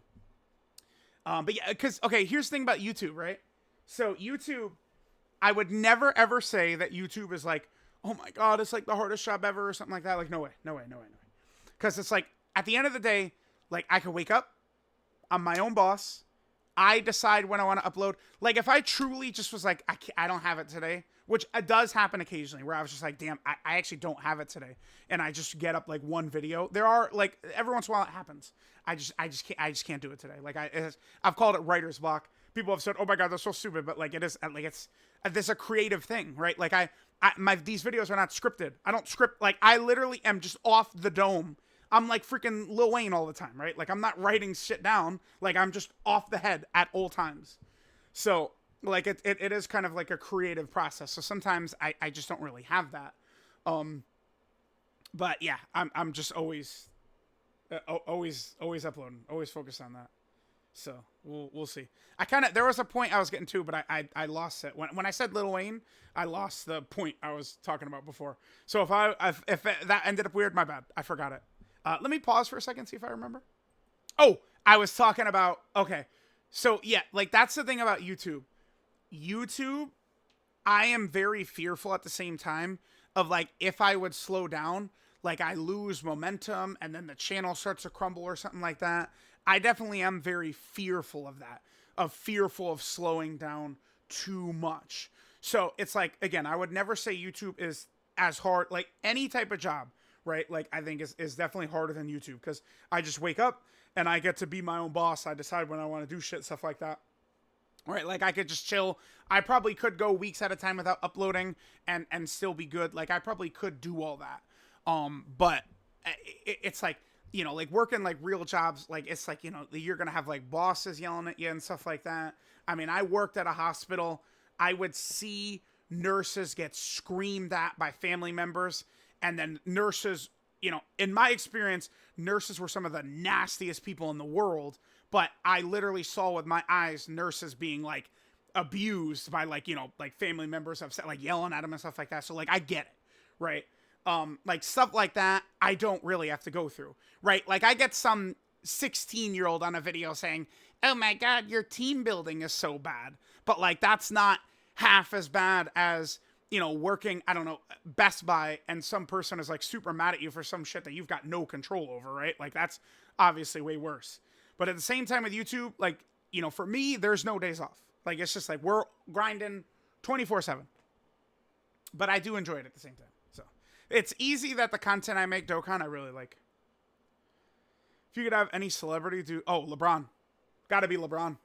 But yeah, because, okay, here's the thing about YouTube, right? So YouTube, I would never ever say that YouTube is like, oh my God, it's like the hardest job ever or something like that. Like, no way. Because it's like, at the end of the day, like, I could wake up, I'm my own boss, I decide when I want to upload. Like, if I truly just was like, I don't have it today, which does happen occasionally, where I was just like, damn, I actually don't have it today, and I just get up like one video. There are, like, every once in a while it happens. I just can't do it today. Like, I've called it writer's block. People have said, oh my God, that's so stupid, but like, it is, like, this a creative thing, right? Like, these videos are not scripted. I don't script. Like, I literally am just off the dome. I'm like freaking Lil Wayne all the time, right? Like, I'm not writing shit down. Like, I'm just off the head at all times. So, like, it is kind of like a creative process. So sometimes I just don't really have that. But yeah, I'm just always uploading, always focused on that. So we'll see. There was a point I was getting to, but I lost it. When I said Lil Wayne, I lost the point I was talking about before. So if that ended up weird, my bad. I forgot it. Let me pause for a second, see if I remember. Oh, I was talking about, okay. So yeah, like, that's the thing about YouTube. YouTube, I am very fearful at the same time of, like, if I would slow down, like, I lose momentum and then the channel starts to crumble or something like that. I definitely am very fearful of that, fearful of slowing down too much. So it's like, again, I would never say YouTube is as hard, like, any type of job, right? Like, I think is definitely harder than YouTube, because I just wake up and I get to be my own boss. I decide when I want to do shit, stuff like that. Right, like, I could just chill. I probably could go weeks at a time without uploading and still be good. Like, I probably could do all that. But it's like, like, working, like, real jobs, like, it's like, you're gonna have, like, bosses yelling at you and stuff like that. I mean, I worked at a hospital. I would see nurses get screamed at by family members, and then nurses, in my experience, nurses were some of the nastiest people in the world. But I literally saw with my eyes nurses being, like, abused by, like, like, family members, upset, like, yelling at them and stuff like that. So, like, I get it, right? Like, stuff like that, I don't really have to go through, right? Like, I get some 16-year-old on a video saying, oh my God, your team building is so bad. But, like, that's not half as bad as, working, I don't know, Best Buy, and some person is, like, super mad at you for some shit that you've got no control over, right? Like, that's obviously way worse. But at the same time with YouTube, like, for me, there's no days off. Like, it's just like, we're grinding 24/7. But I do enjoy it at the same time. So it's easy that the content I make, Dokkan, I really like. If you could have any celebrity do, oh, LeBron. Gotta be LeBron.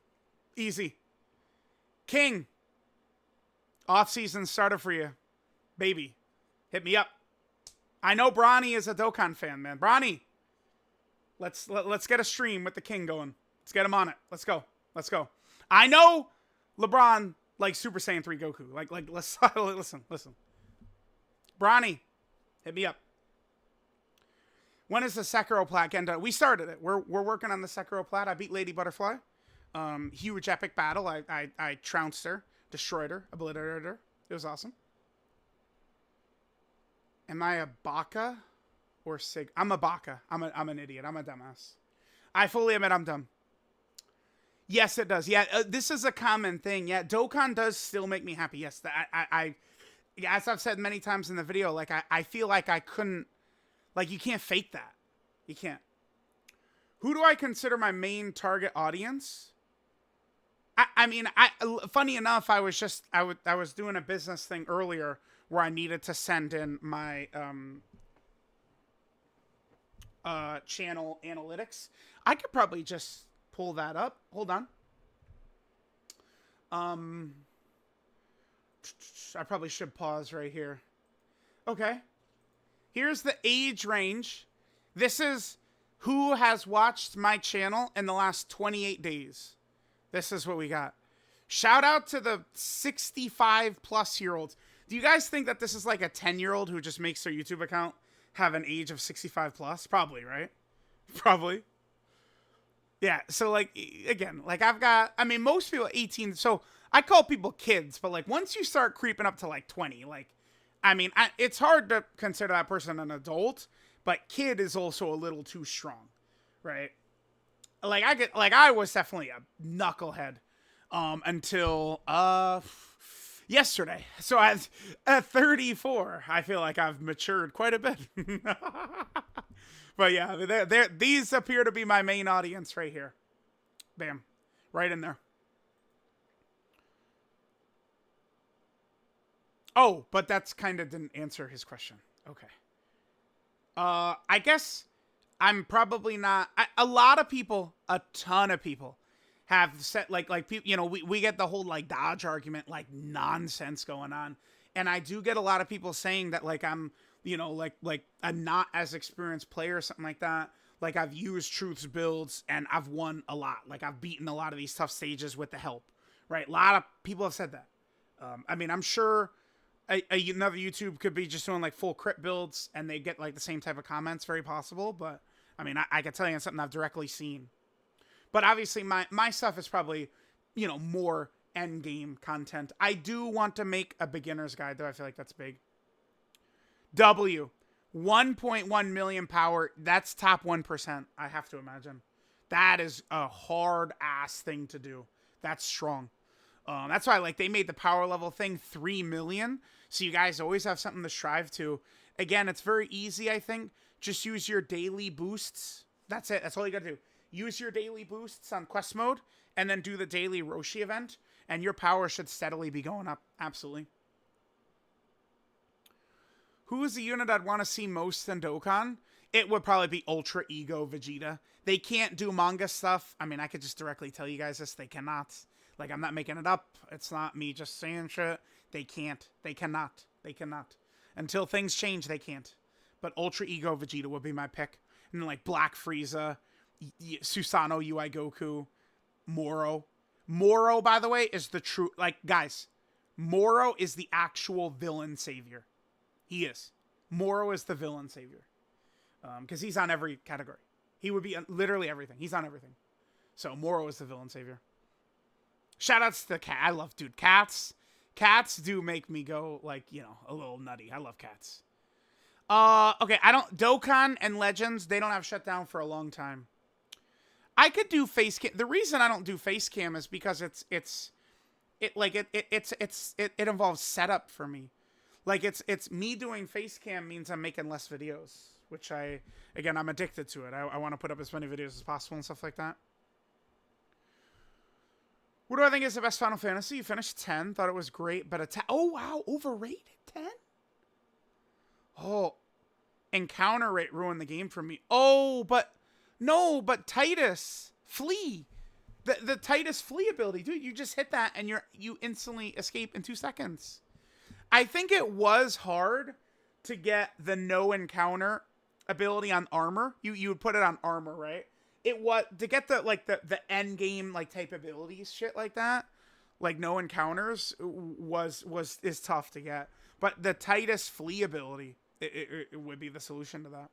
Easy. King. Off-season starter for you. Baby. Hit me up. I know Bronny is a Dokkan fan, man. Bronny. Let's get a stream with the King going. Let's get him on it. Let's go. I know LeBron likes Super Saiyan 3 Goku. Like, let's listen. Bronny, hit me up. When is the Sekiro plat getting done? We started it. We're working on the Sekiro plat. I beat Lady Butterfly. Huge epic battle. I trounced her, destroyed her, obliterated her. It was awesome. Am I a baka? Or Sig. I'm a baka. I'm an idiot. I'm a dumbass. I fully admit I'm dumb. Yes, it does. Yeah, this is a common thing. Yeah, Dokkan does still make me happy. Yes, I as I've said many times in the video, like, I feel like I couldn't, like, you can't fake that. You can't. Who do I consider my main target audience? I mean, funny enough, I was doing a business thing earlier where I needed to send in my channel analytics. I could probably just pull that up. Hold on. I probably should pause right here. Okay. Here's the age range. This is who has watched my channel in the last 28 days. This is what we got. Shout out to the 65 plus year olds. Do you guys think that this is like a 10-year-old who just makes their YouTube account have an age of 65 plus? Probably, right? Probably. Yeah, so like, again, like I mean, most people 18, so I call people kids, but like once you start creeping up to like 20, like, I mean, it's hard to consider that person an adult, but kid is also a little too strong, right? Like I was definitely a knucklehead until yesterday. So at 34, I feel like I've matured quite a bit. But yeah, these appear to be my main audience right here. Bam. Right in there. Oh, but that's kind of didn't answer his question. Okay. I guess I'm probably not. A lot of people, a ton of people, have said like people. You know, we get the whole like Dodge argument, like nonsense going on, and I do get a lot of people saying that like I'm, you know, like a not as experienced player or something like that. Like I've used Truth's builds and I've won a lot. Like I've beaten a lot of these tough stages with the help. Right? A lot of people have said that. I mean, I'm sure another YouTube could be just doing like full crit builds and they get like the same type of comments. Very possible, but I mean, I can tell you it's something I've directly seen. But obviously, my stuff is probably, you know, more end game content. I do want to make a beginner's guide, though. I feel like that's big. 1.1 million power. That's top 1%. I have to imagine. That is a hard ass thing to do. That's strong. That's why like they made the power level thing 3 million. So you guys always have something to strive to. Again, it's very easy, I think. Just use your daily boosts. That's it. That's all you gotta do. Use your daily boosts on quest mode and then do the daily Roshi event and your power should steadily be going up. Absolutely. Who is the unit I'd want to see most in Dokkan? It would probably be Ultra Ego Vegeta. They can't do manga stuff. I mean, I could just directly tell you guys this. They cannot. Like, I'm not making it up. It's not me just saying shit. They can't. They cannot. They cannot. Until things change, they can't. But Ultra Ego Vegeta would be my pick. And then, like, Black Frieza, Susanoo UI Goku, Moro. Moro, by the way, is the true... Like, guys, Moro is the actual villain savior. He is. Moro is the villain savior. Because he's on every category. He would be on literally everything. He's on everything. So, Moro is the villain savior. Shoutouts to the cat. I love, dude, cats. Cats do make me go, like, you know, a little nutty. I love cats. Okay, Dokkan and Legends, they don't have shut down for a long time. I could do face cam. The reason I don't do face cam is because it involves setup for me. Like, it's me doing face cam means I'm making less videos, which I'm addicted to it. I want to put up as many videos as possible and stuff like that. What do I think is the best Final Fantasy? You finished 10. Thought it was great, but oh, wow. Overrated 10? Oh. Encounter rate ruined the game for me. Oh, but... No, but Titus. Flee. The Titus Flee ability. Dude, you just hit that and you instantly escape in 2 seconds. I think it was hard to get the no encounter ability on armor. You would put it on armor, right? It was to get the end game like type abilities, shit like that, like no encounters is tough to get. But the Titus Flee ability, it would be the solution to that.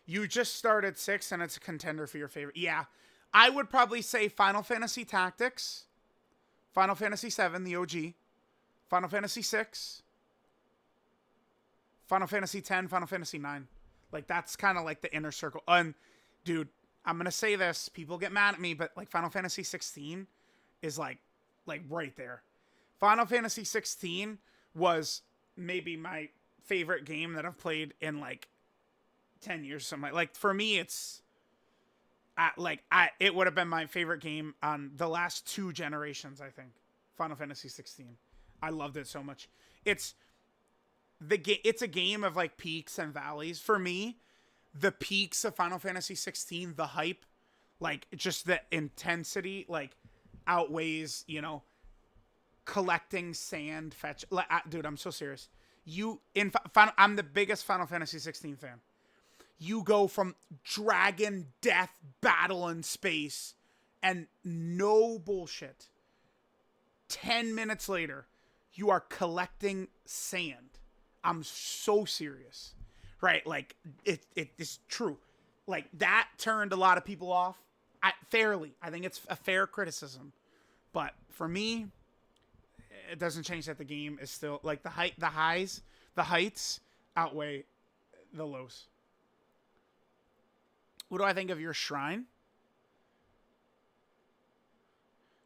You just started 6 and it's a contender for your favorite. Yeah, I would probably say Final Fantasy Tactics, Final Fantasy 7, the OG, Final Fantasy 6, Final Fantasy 10, Final Fantasy 9. Like, that's kind of like the inner circle. And, dude, I'm going to say this. People get mad at me, but, like, Final Fantasy 16 is, like right there. Final Fantasy 16 was maybe my favorite game that I've played in, like, 10 years, something like for me, it's it would have been my favorite game on the last 2 generations, I think. Final Fantasy 16. I loved it so much. It's a game of like peaks and valleys. For me, the peaks of Final Fantasy 16, the hype, like just the intensity, like outweighs, collecting sand fetch. Dude, I'm so serious. I'm the biggest Final Fantasy 16 fan. You go from dragon death battle in space and no bullshit. 10 minutes later, you are collecting sand. I'm so serious. Right? Like, it is true. Like, that turned a lot of people off. Fairly. I think it's a fair criticism. But for me, it doesn't change that the game is still, like, the heights outweigh the lows. What do I think of your shrine?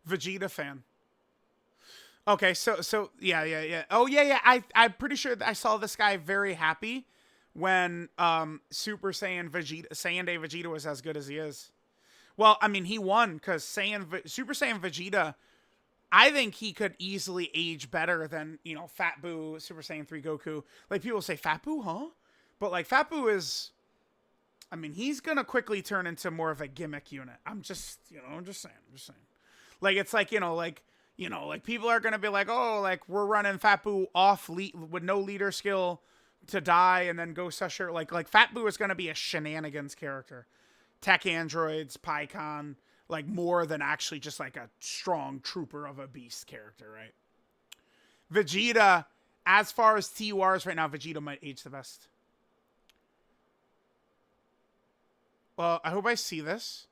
Vegeta fan. Okay, so yeah. Oh yeah. I'm pretty sure that I saw this guy very happy when Super Saiyan Day Vegeta was as good as he is. Well, I mean, he won because Super Saiyan Vegeta, I think he could easily age better than, Fat Boo, Super Saiyan 3 Goku. Like, people say, Fat Boo, huh? But, like, Fat Boo is, I mean, he's going to quickly turn into more of a gimmick unit. I'm just saying. Like, it's like, like people are going to be like, oh, like, we're running Fat Boo off with no leader skill to die and then Ghost Usher. Like Fat Boo is going to be a shenanigans character. Tech androids, PyCon, like more than actually just like a strong trooper of a beast character, right? Vegeta, as far as TURs right now, Vegeta might age the best. Well, I hope I see this.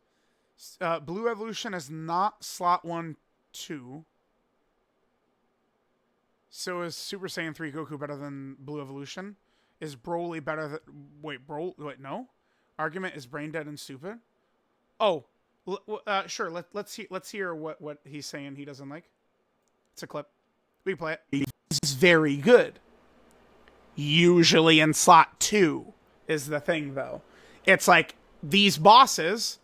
Blue Evolution is not slot 1, 2. So is Super Saiyan 3 Goku better than Blue Evolution? Is Broly better than... Wait, no? Argument is brain dead and stupid? Oh, sure. Let's hear what he's saying he doesn't like. It's a clip. We play it. He's very good. Usually in slot 2 is the thing, though. It's like these bosses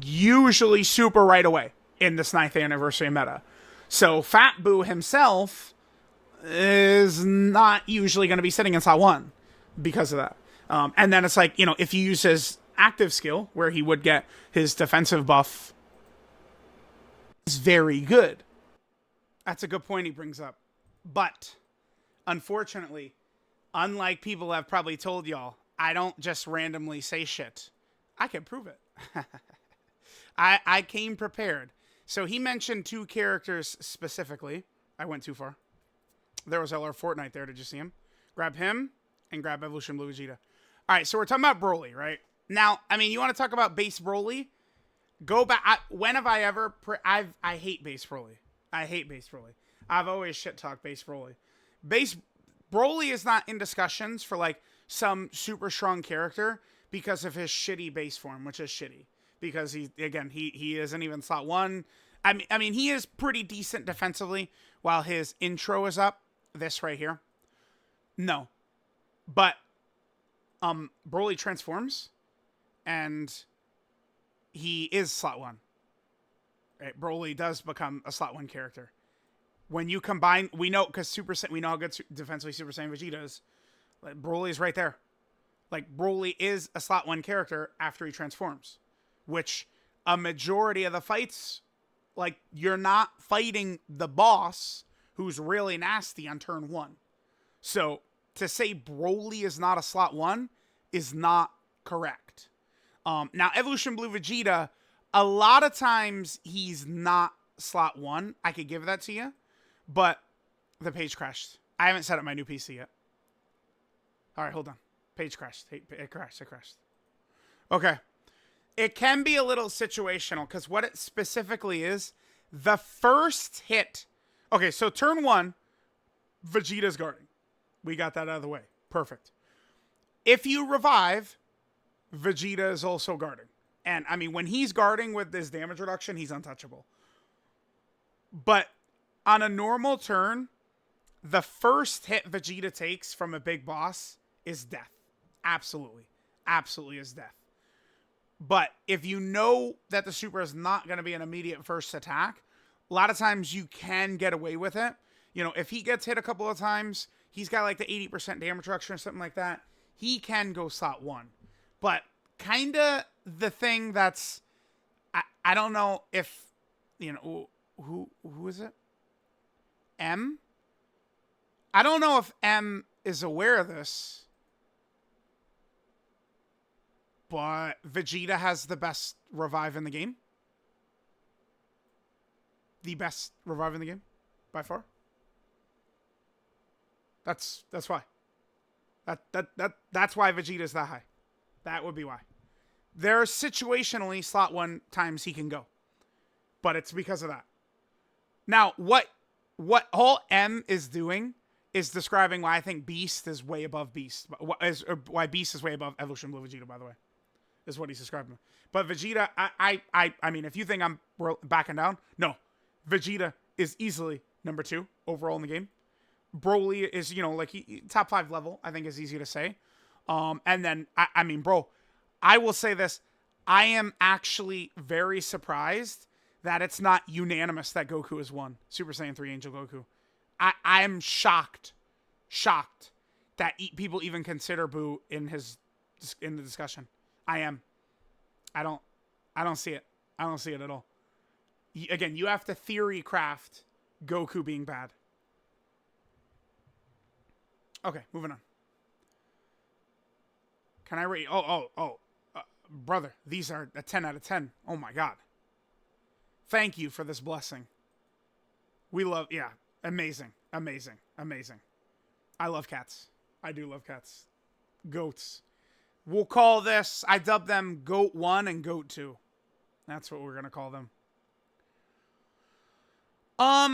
usually super right away in this 9th anniversary meta. So Fat Boo himself is not usually going to be sitting in slot 1 because of that. And then it's like, if you use his active skill, where he would get his defensive buff, is very good. That's a good point he brings up. But, unfortunately, unlike people have probably told y'all, I don't just randomly say shit. I can prove it. I came prepared. So he mentioned 2 characters specifically. I went too far. There was LR Fortnite there. Did you see him? Grab him and grab Evolution Blue Vegeta. All right, so we're talking about Broly, right? Now, I mean, you want to talk about base Broly? Go back. When have I ever... I hate base Broly. I hate base Broly. I've always shit-talked base Broly. Base Broly is not in discussions for, like, some super strong character because of his shitty base form, which is shitty. Because, he isn't even slot 1. I mean, he is pretty decent defensively while his intro is up. This right here. No. But... Broly transforms, and he is slot 1. Right? Broly does become a slot 1 character. When you combine, we know, because we know how good defensively Super Saiyan Vegeta is. Like, Broly is right there. Like, Broly is a slot 1 character after he transforms. Which, a majority of the fights, like, you're not fighting the boss, who's really nasty on turn 1. So... to say Broly is not a slot 1 is not correct. Now, Evolution Blue Vegeta, a lot of times he's not slot 1. I could give that to you. But the page crashed. I haven't set up my new PC yet. All right, hold on. Page crashed. It crashed. Okay. It can be a little situational because what it specifically is, the first hit. Okay, so turn 1, Vegeta's guarding. We got that out of the way. Perfect. If you revive, Vegeta is also guarding. And, I mean, when he's guarding with this damage reduction, he's untouchable. But on a normal turn, the first hit Vegeta takes from a big boss is death. Absolutely. absolutely is death. But if you know that the super is not going to be an immediate first attack, a lot of times you can get away with it. You know, if he gets hit a couple of times, he's got like the 80% damage reduction or something like that. He can go slot 1. But kind of the thing that's, I don't know if, you know, who is it? M? I don't know if M is aware of this, but Vegeta has the best revive in the game. The best revive in the game, by far. That's why. That's why Vegeta's that high. That would be why. There's situationally slot 1 times he can go, but it's because of that. Now, what all M is doing is describing why I think Beast is way above Beast. Why Beast is way above Evolution Blue Vegeta, by the way, is what he's describing. But Vegeta, I mean, if you think I'm backing down, no. Vegeta is easily number 2 overall in the game. Broly is, you know, like top 5 level, I think is easy to say. And then, I mean, bro, I will say this. I am actually very surprised that it's not unanimous that Goku is 1. Super Saiyan 3 Angel Goku. I am shocked that people even consider Boo in the discussion. I am. I don't see it. I don't see it at all. Again, you have to theory craft Goku being bad. Okay, moving on. Can I rate? Brother, these are a 10 out of 10. Oh my God. Thank you for this blessing. We love, yeah, amazing. I love cats. I do love cats. Goats. We'll call this, I dub them Goat 1 and Goat 2. That's what we're going to call them. I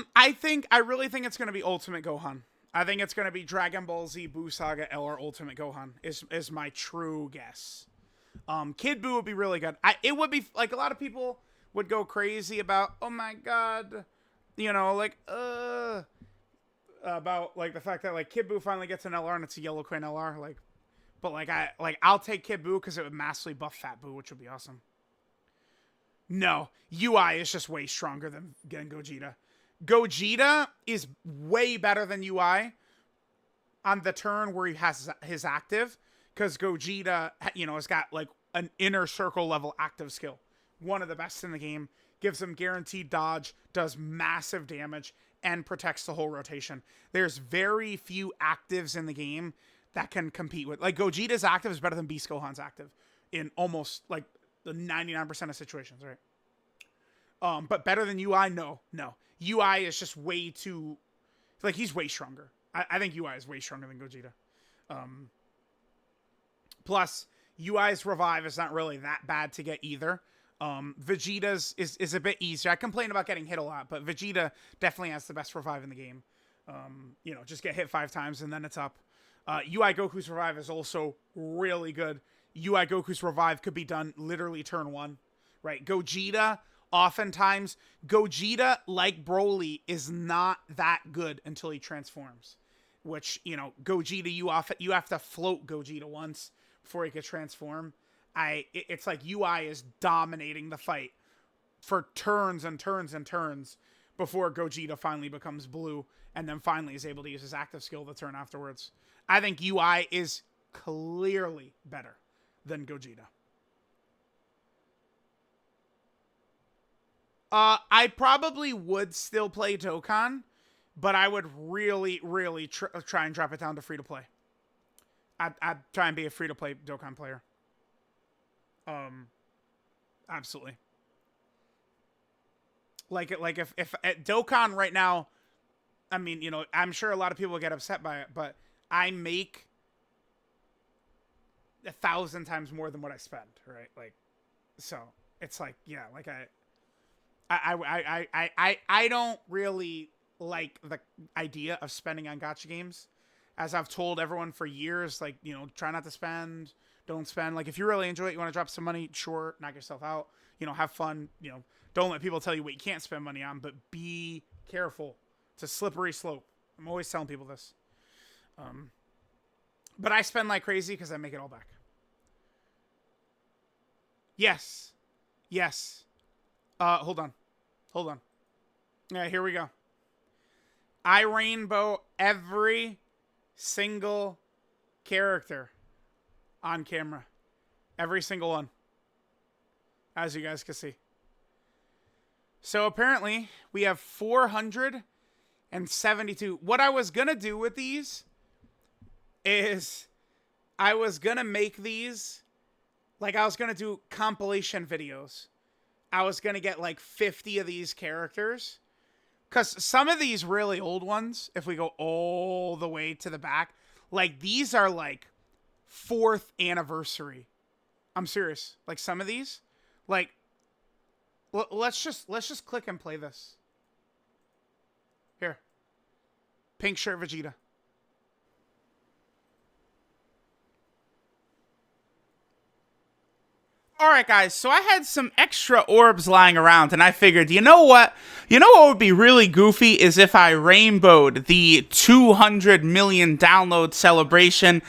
really think it's going to be Ultimate Gohan. I think it's going to be Dragon Ball Z Buu Saga LR Ultimate Gohan is my true guess. Kid Buu would be really good. It would be, like, a lot of people would go crazy about, oh my God, you know, like, about, like, the fact that, like, Kid Buu finally gets an LR and it's a Yellow Crane LR, like, but, I'll take Kid Buu because it would massively buff Fat Buu, which would be awesome. No, UI is just way stronger than Gogeta. Gogeta is way better than UI on the turn where he has his active, because Gogeta, you know, has got like an inner circle level active skill. One of the best in the game. Gives him guaranteed dodge, does massive damage, and protects the whole rotation. There's very few actives in the game that can compete with. Like, Gogeta's active is better than Beast Gohan's active in almost like the 99% of situations, right? But better than UI? No. UI is just way too, like, he's way stronger. I think UI is way stronger than Gogeta. Plus, UI's revive is not really that bad to get either. Vegeta's is a bit easier. I complain about getting hit a lot, but Vegeta definitely has the best revive in the game. You know, just get hit 5 times and then it's up. UI Goku's revive is also really good. UI Goku's revive could be done literally turn 1, right? Gogeta, oftentimes, Gogeta, like Broly, is not that good until he transforms. Which, you know, Gogeta, you have to float Gogeta once before he could transform. It's like UI is dominating the fight for turns and turns and turns before Gogeta finally becomes blue and then finally is able to use his active skill the turn afterwards. I think UI is clearly better than Gogeta. I probably would still play Dokkan, but I would really, really try and drop it down to free-to-play. I'd try and be a free-to-play Dokkan player. Absolutely. Like if at Dokkan right now, I mean, you know, I'm sure a lot of people get upset by it, but I make 1,000 times more than what I spend, right? Like, so it's like, yeah, like I don't really like the idea of spending on gacha games. As I've told everyone for years, like, you know, try not to spend, don't spend. Like, if you really enjoy it, you want to drop some money, sure, knock yourself out, you know, have fun, you know, don't let people tell you what you can't spend money on, but be careful. It's a slippery slope. I'm always telling people this. But I spend like crazy because I make it all back. Yes. Yes. Hold on. Hold on. Yeah, here we go. I rainbow every single character on camera. Every single one. As you guys can see. So apparently, we have 472. What I was going to do with these is I was going to make these, like I was going to do compilation videos. I was going to get like 50 of these characters. Because some of these really old ones, if we go all the way to the back, like these are like 4th anniversary. I'm serious. Like some of these, like let's just click and play this. Here. Pink shirt Vegeta. Alright guys, so I had some extra orbs lying around and I figured, you know what? You know what would be really goofy is if I rainbowed the 200 million download celebration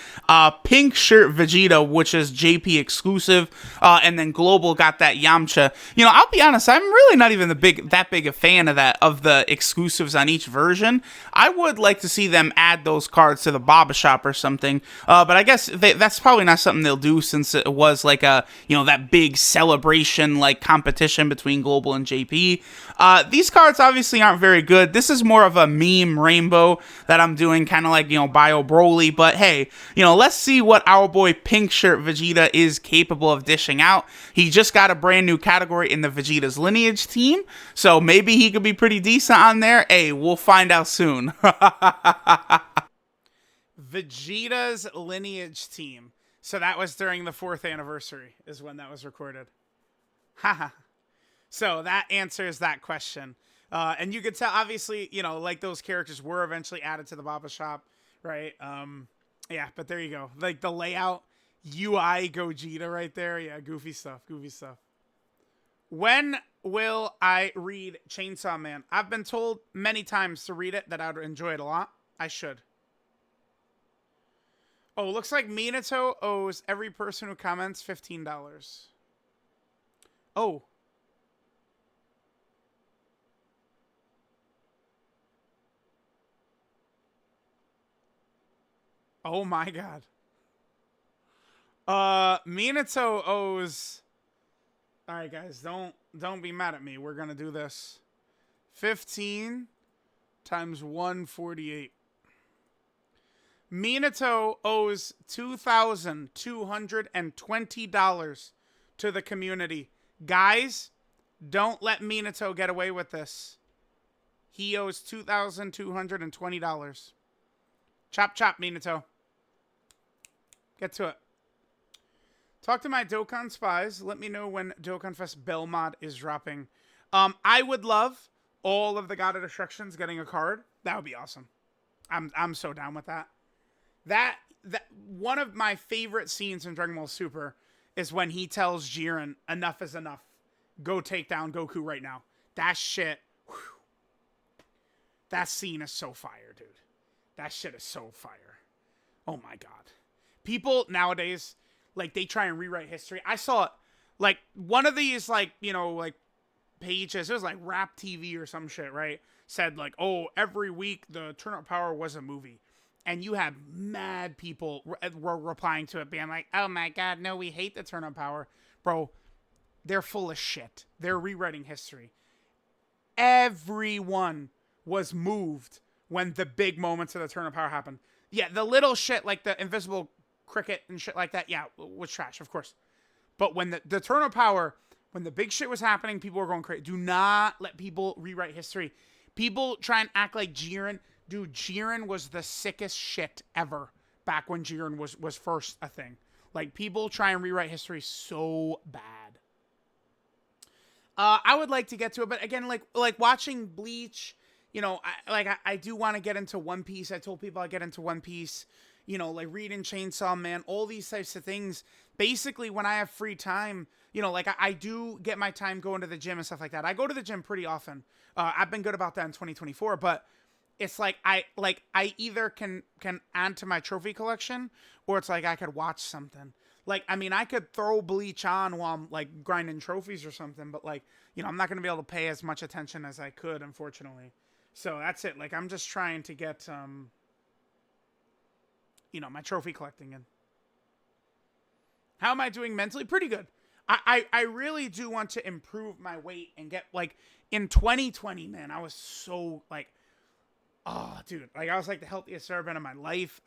pink shirt Vegeta, which is JP exclusive, and then Global got that Yamcha. You know, I'll be honest, I'm really not even that big a fan of the exclusives on each version. I would like to see them add those cards to the Baba Shop or something, but I guess that's probably not something they'll do since it was like a, you know, that big celebration like competition between Global and JP. These cards obviously aren't very good. This is more of a meme rainbow that I'm doing, kind of like, you know, Bio Broly, but hey, you know, let's see what our boy Pink Shirt Vegeta is capable of dishing out. He just got a brand new category in the Vegeta's Lineage team, so maybe he could be pretty decent on there. Hey, we'll find out soon. Vegeta's Lineage team. So that was during the 4th anniversary is when that was recorded. Haha. So that answers that question. And you could tell, obviously, you know, like those characters were eventually added to the Baba Shop, right? Yeah, but there you go. Like the layout, UI Gogeta right there. Yeah, goofy stuff, goofy stuff. When will I read Chainsaw Man? I've been told many times to read it, that I would enjoy it a lot. I should. Oh, looks like Minato owes every person who comments $15. Oh. Oh my god. Minato owes... Alright guys, don't be mad at me. We're gonna do this. 15 times 148. Minato owes $2,220 to the community. Guys, don't let Minato get away with this. He owes $2,220. Chop chop, Minato. Get to it. Talk to my Dokkan spies. Let me know when Dokkan Fest Bell mod is dropping. I would love all of the God of Destructions getting a card. That would be awesome. I'm so down with that. That one of my favorite scenes in Dragon Ball Super is when he tells Jiren, enough is enough. Go take down Goku right now. That shit. Whew. That scene is so fire, dude. That shit is so fire. Oh my god. People nowadays, like, they try and rewrite history. I saw it, like, one of these, like, you know, like, pages, it was like Rap TV or some shit, right? Said, like, oh, every week the Turn Up Power was a movie. And you have mad people were replying to it, being like, oh my god, no, we hate the Turn Up Power. Bro, they're full of shit. They're rewriting history. Everyone was moved when the big moments of the Turn Up Power happened. Yeah, the little shit, like the invisible cricket and shit like that, yeah, was trash, of course. But when the Turn Up Power, when the big shit was happening, people were going crazy. Do not let people rewrite history. People try and act like Jiren... Dude, Jiren was the sickest shit ever back when Jiren was first a thing. Like, people try and rewrite history so bad. I would like to get to it, but again, like watching Bleach, you know, I do want to get into One Piece. I told people I'd get into One Piece, you know, like reading Chainsaw Man, all these types of things. Basically, when I have free time, you know, like I do get my time going to the gym and stuff like that. I go to the gym pretty often. I've been good about that in 2024, but it's like I either can add to my trophy collection, or it's like I could watch something. Like, I mean, I could throw Bleach on while I'm like grinding trophies or something, but like, you know, I'm not gonna be able to pay as much attention as I could, unfortunately. So that's it. Like, I'm just trying to get you know, my trophy collecting in. How am I doing mentally? Pretty good. I really do want to improve my weight and get like in 2020, man, I was so like, oh dude, like I was like the healthiest I've ever been in my life.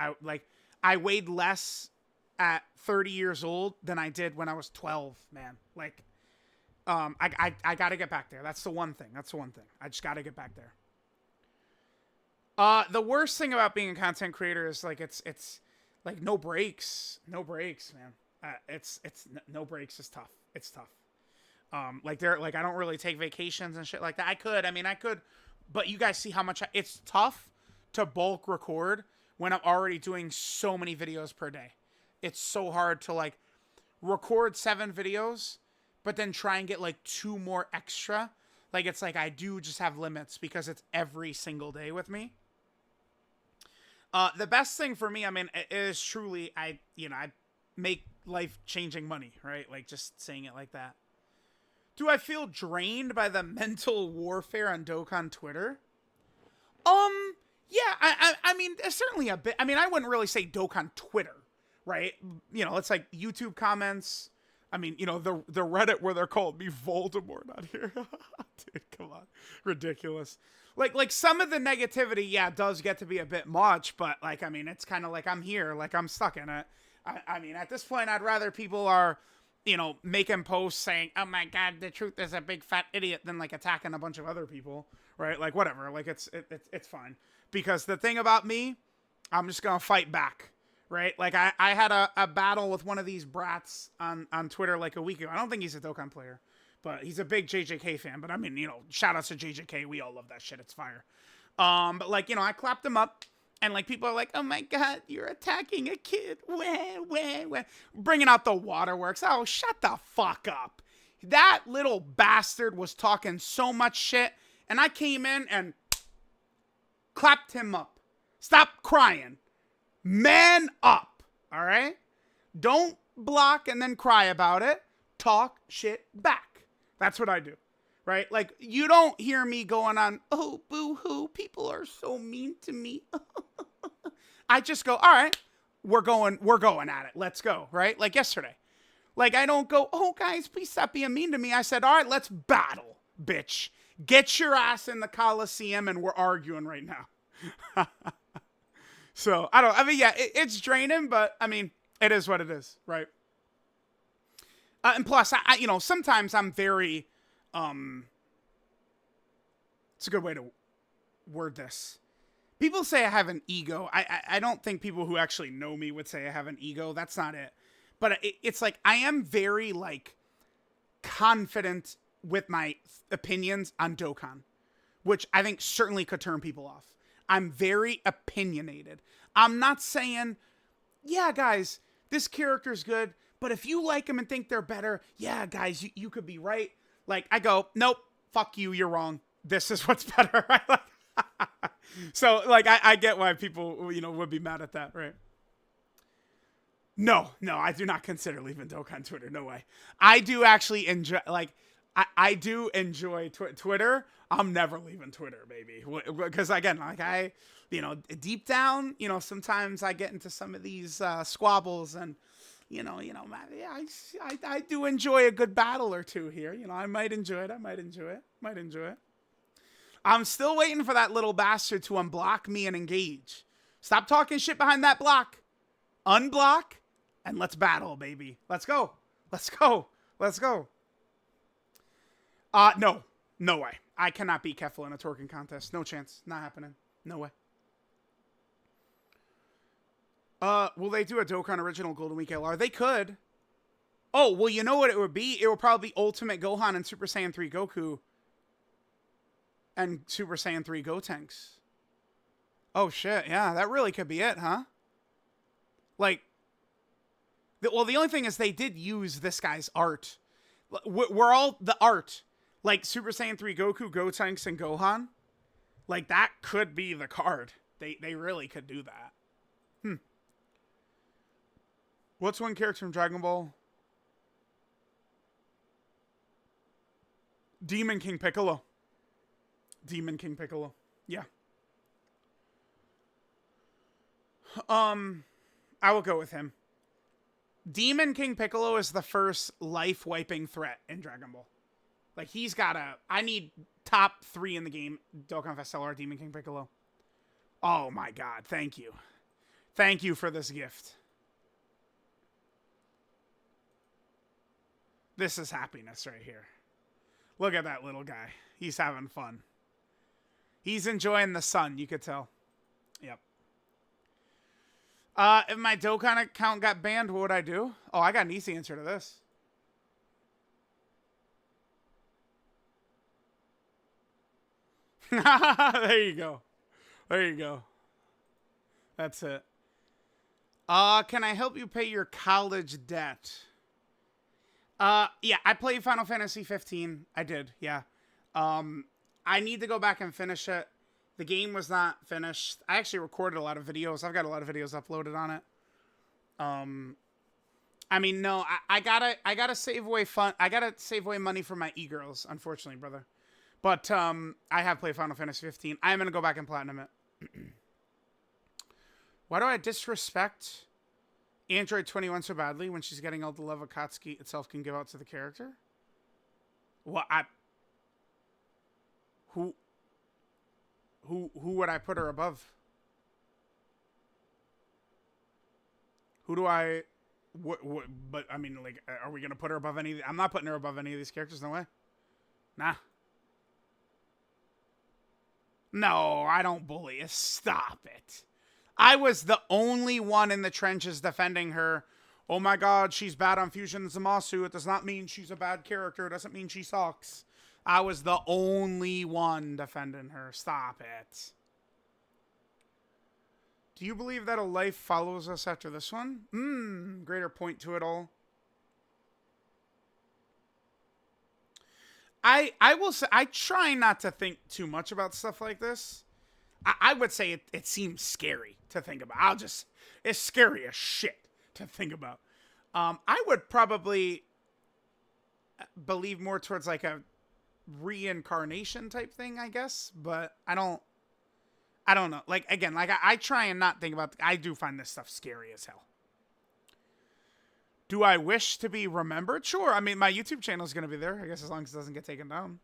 I weighed less at 30 years old than I did when I was 12, man. Like, I gotta get back there. That's the one thing. That's the one thing. I just gotta get back there. The worst thing about being a content creator is like it's like no breaks, man. It's no breaks is tough. It's tough. Like I don't really take vacations and shit like that. I could, but you guys see how much it's tough to bulk record when I'm already doing so many videos per day. It's so hard to like record 7 videos, but then try and get like 2 more extra. Like, it's like I do just have limits because it's every single day with me. The best thing for me, I mean, is truly I make life-changing money, right? Like, just saying it like that. Do I feel drained by the mental warfare on Dokkan Twitter? Yeah, I mean, certainly a bit. I mean, I wouldn't really say Dokkan Twitter, right? You know, it's like YouTube comments. I mean, you know, the Reddit where they're called me Voldemort out here. Dude, come on. Ridiculous. Like some of the negativity, yeah, does get to be a bit much, but like, I mean, it's kind of like I'm here, like I'm stuck in it. I mean, at this point, I'd rather people are, you know, making posts saying, oh my God, the truth is a big fat idiot, than like attacking a bunch of other people, right? Like, whatever. Like, it's fine. Because the thing about me, I'm just going to fight back, right? Like, I had a battle with one of these brats on Twitter like a week ago. I don't think he's a Dokkan player, but he's a big JJK fan. But I mean, you know, shout outs to JJK. We all love that shit. It's fire. But like, you know, I clapped him up. And, like, people are like, oh, my God, you're attacking a kid. Wah. Bringing out the waterworks. Oh, shut the fuck up. That little bastard was talking so much shit. And I came in and clapped him up. Stop crying. Man up. All right? Don't block and then cry about it. Talk shit back. That's what I do. Right? Like, you don't hear me going on, oh, boo-hoo, people are so mean to me. I just go, all right, we're going at it. Let's go, right? Like yesterday. Like, I don't go, oh, guys, please stop being mean to me. I said, all right, let's battle, bitch. Get your ass in the Coliseum, and we're arguing right now. So, I mean, yeah, it's draining, but, I mean, it is what it is, right? And plus, I you know, sometimes I'm very... it's a good way to word this. People say I have an ego. I don't think people who actually know me would say I have an ego. That's not it. But it's like, I am very, like, confident with my opinions on Dokkan, which I think certainly could turn people off. I'm very opinionated. I'm not saying, yeah, guys, this character's good, but if you like them and think they're better, yeah, guys, you could be right. Like, I go, nope, fuck you, you're wrong. This is what's better, right? So, like, I get why people, you know, would be mad at that, right? No, I do not consider leaving Dokkan Twitter. No way. I do actually enjoy, like, I do enjoy Twitter. I'm never leaving Twitter, baby. Because, again, like, you know, deep down, you know, sometimes I get into some of these squabbles and, you know, yeah, I do enjoy a good battle or two here. You know, I might enjoy it. I'm still waiting for that little bastard to unblock me and engage. Stop talking shit behind that block. Unblock, and let's battle, baby. Let's go. No way. I cannot beat Keffel in a twerking contest. No chance. Not happening. No way. Will they do a Dokkan Original Golden Week LR? They could. Oh, well, you know what it would be? It would probably be Ultimate Gohan and Super Saiyan 3 Goku. And Super Saiyan 3 Gotenks. Oh, shit. Yeah, that really could be it, huh? Like, well, the only thing is they did use this guy's art. We're all the art. Like, Super Saiyan 3 Goku, Gotenks, and Gohan. Like, that could be the card. They really could do that. What's one character from Dragon Ball? Demon King Piccolo. Demon King Piccolo. Yeah. I will go with him. Demon King Piccolo is the first life-wiping threat in Dragon Ball. Like, he's got I need top 3 in the game. Dokkan Fest LR, Demon King Piccolo. Oh my god, thank you. Thank you for this gift. This is happiness right here. Look at that little guy. He's having fun. He's enjoying the sun, you could tell. Yep. If my Dokkan account got banned, what would I do? Oh, I got an easy answer to this. There you go. There you go. That's it. Can I help you pay your college debt? Yeah, I played Final Fantasy 15. I did, yeah. I need to go back and finish it. The game was not finished. I actually recorded a lot of videos. I've got a lot of videos uploaded on it. I mean, no, I gotta save away fun. I gotta save away money for my e-girls, unfortunately, brother. But, I have played Final Fantasy 15. I am gonna go back and platinum it. Why do I disrespect Android 21 so badly when she's getting all the love Akatsuki itself can give out to the character? Well, Who would I put her above? Who do I... but, I mean, like, are we going to put her above any... I'm not putting her above any of these characters, no way. Nah. No, I don't bully you. Stop it. I was the only one in the trenches defending her. Oh my god, she's bad on Fusion Zamasu. It does not mean she's a bad character. It doesn't mean she sucks. I was the only one defending her. Stop it. Do you believe that a life follows us after this one? Greater point to it all. I will say, I try not to think too much about stuff like this. I would say it seems scary to think about. It's scary as shit to think about. I would probably believe more towards like a reincarnation type thing, I guess. But I don't know. Like, again, like I try and not think about, I do find this stuff scary as hell. Do I wish to be remembered? Sure. I mean, my YouTube channel is going to be there, I guess, as long as it doesn't get taken down.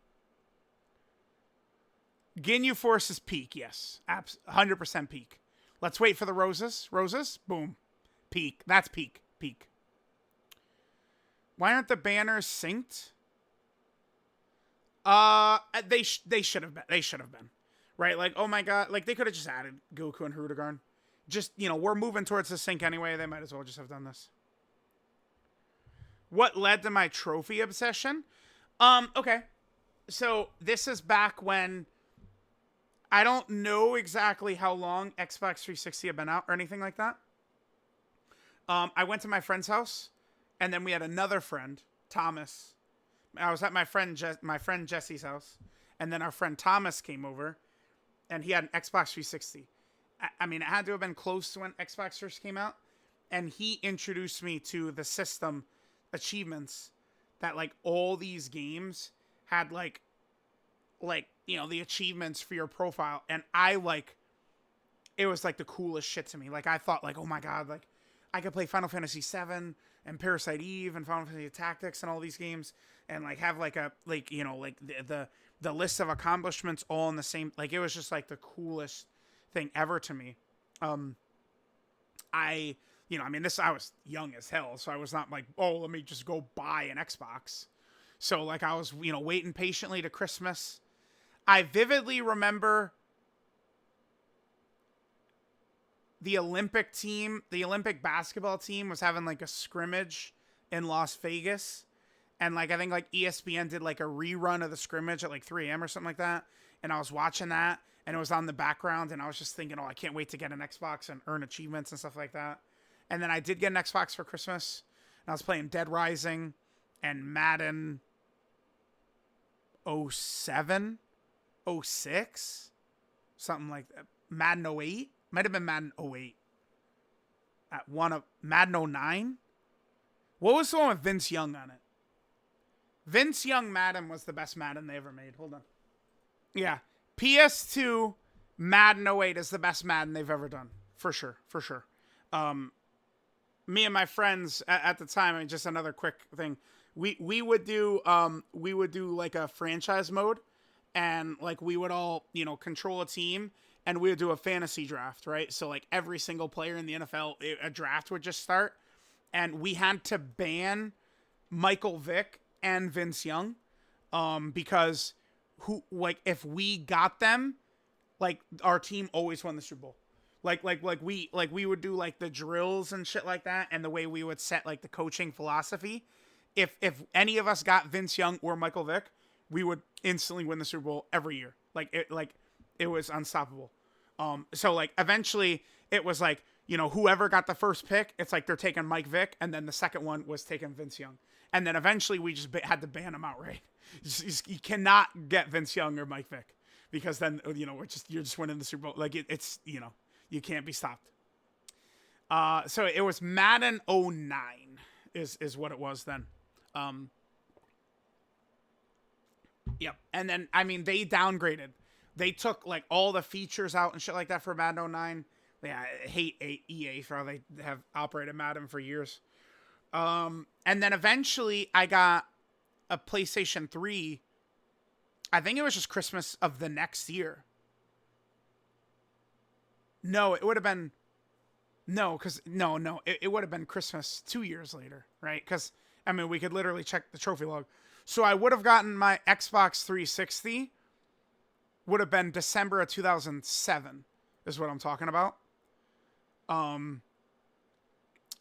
Ginyu Force is peak, yes. 100% peak. Let's wait for the roses. Roses? Boom. Peak. That's peak. Peak. Why aren't the banners synced? They should have been. They should have been. Right? Like, oh my god. Like, they could have just added Goku and Hirudegarn. Just, you know, we're moving towards the sync anyway. They might as well just have done this. What led to my trophy obsession? Okay. So, this is back when... I don't know exactly how long Xbox 360 had been out or anything like that. I went to my friend's house, and then we had another friend, Thomas. I was at my friend Jesse's house, and then our friend Thomas came over, and he had an Xbox 360. I mean, it had to have been close to when Xbox first came out, and he introduced me to the system achievements that, like, all these games had, like, you know, the achievements for your profile. And it was like the coolest shit to me. Like, I thought, like, oh my god, like, I could play Final Fantasy VII and Parasite Eve and Final Fantasy Tactics and all these games and, like, have, like, a, like, you know, like, the list of accomplishments all in the same, like, it was just, like, the coolest thing ever to me. You know, I mean, I was young as hell, so I was not like, oh, let me just go buy an Xbox. So, like, I was, you know, waiting patiently to Christmas. I vividly remember the Olympic basketball team was having, like, a scrimmage in Las Vegas. And, like, I think, like, ESPN did, like, a rerun of the scrimmage at, like, 3 a.m. or something like that. And I was watching that, and it was on the background, and I was just thinking, oh, I can't wait to get an Xbox and earn achievements and stuff like that. And then I did get an Xbox for Christmas, and I was playing Dead Rising and Madden 07, 06. something like that. Madden '08 might have been Madden '08. At one of Madden '09. What was the one with Vince Young on it? Vince Young Madden was the best Madden they ever made. Hold on. Yeah. PS2 Madden '08 is the best Madden they've ever done. For sure. For sure. Me and my friends at the time, and just another quick thing, we would do like a franchise mode, and like we would all, control a team, and we would do a fantasy draft, right? So like every single player in the NFL, a draft would just start, and we had to ban Michael Vick and Vince Young, because if we got them, like our team always won the Super Bowl. Like we would do like the drills and shit like that, and the way we would set like the coaching philosophy. If any of us got Vince Young or Michael Vick, we would instantly win the Super Bowl every year. It was unstoppable. So like eventually it was like, whoever got the first pick, it's like they're taking Mike Vick, and then the second one was taking Vince Young. And then eventually we just had to ban him outright. You cannot get Vince Young or Mike Vick, because then, you're just winning the Super Bowl. Like it's you can't be stopped. So it was Madden '09 is what it was then. Yep. And then, they downgraded. They took like all the features out and shit like that for Madden '09. Yeah, I hate EA for how they have operated Madden for years. And then eventually I got a PlayStation 3. I think it was just Christmas of the next year. No, it would have been... No, because... No. It would have been Christmas 2 years later, right? Because, we could literally check the trophy log. So I would have gotten my Xbox 360... would have been December of 2007, is what I'm talking about. And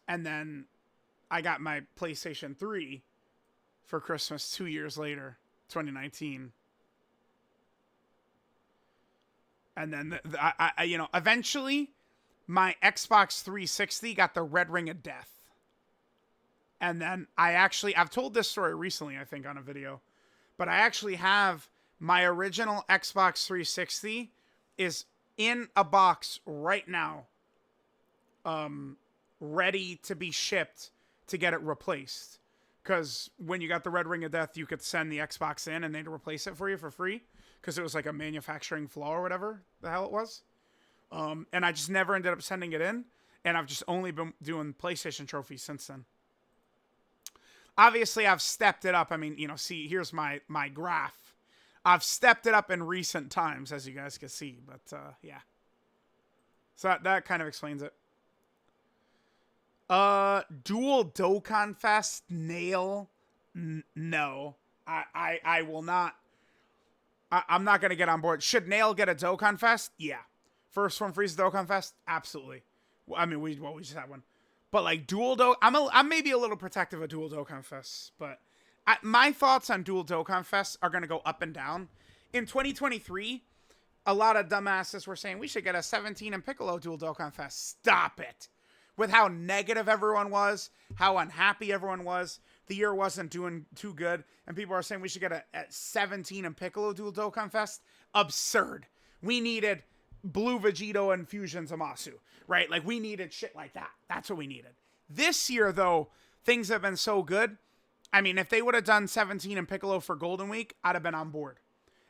then I got my PlayStation 3 for Christmas 2 years later, 2019. And then, eventually, my Xbox 360 got the red ring of death. And then I've told this story recently, I think, on a video. But I actually have my original Xbox 360 is in a box right now, ready to be shipped to get it replaced. Because when you got the red ring of death, you could send the Xbox in and they'd replace it for you for free. Because it was like a manufacturing flaw or whatever the hell it was. And I just never ended up sending it in. And I've just only been doing PlayStation trophies since then. Obviously, I've stepped it up. See, here's my graph. I've stepped it up in recent times, as you guys can see. But, yeah. So that kind of explains it. Dual Dokkan Fest, Nail. No. I will not. I'm not going to get on board. Should Nail get a Dokkan Fest? Yeah. First one freeze Dokkan Fest? Absolutely. We just had one. But like dual Dokkan, I'm maybe a little protective of dual Dokkan Fests, but my thoughts on dual Dokkan Fests are going to go up and down. In 2023, a lot of dumbasses were saying we should get a 17 and Piccolo dual Dokkan Fest. Stop it. With how negative everyone was, how unhappy everyone was, the year wasn't doing too good, and people are saying we should get a 17 and Piccolo dual Dokkan Fest. Absurd. We needed Blue Vegito and Fusion Zamasu, right? Like, we needed shit like that. That's what we needed. This year, though, things have been so good. If they would have done 17 and Piccolo for Golden Week, I'd have been on board.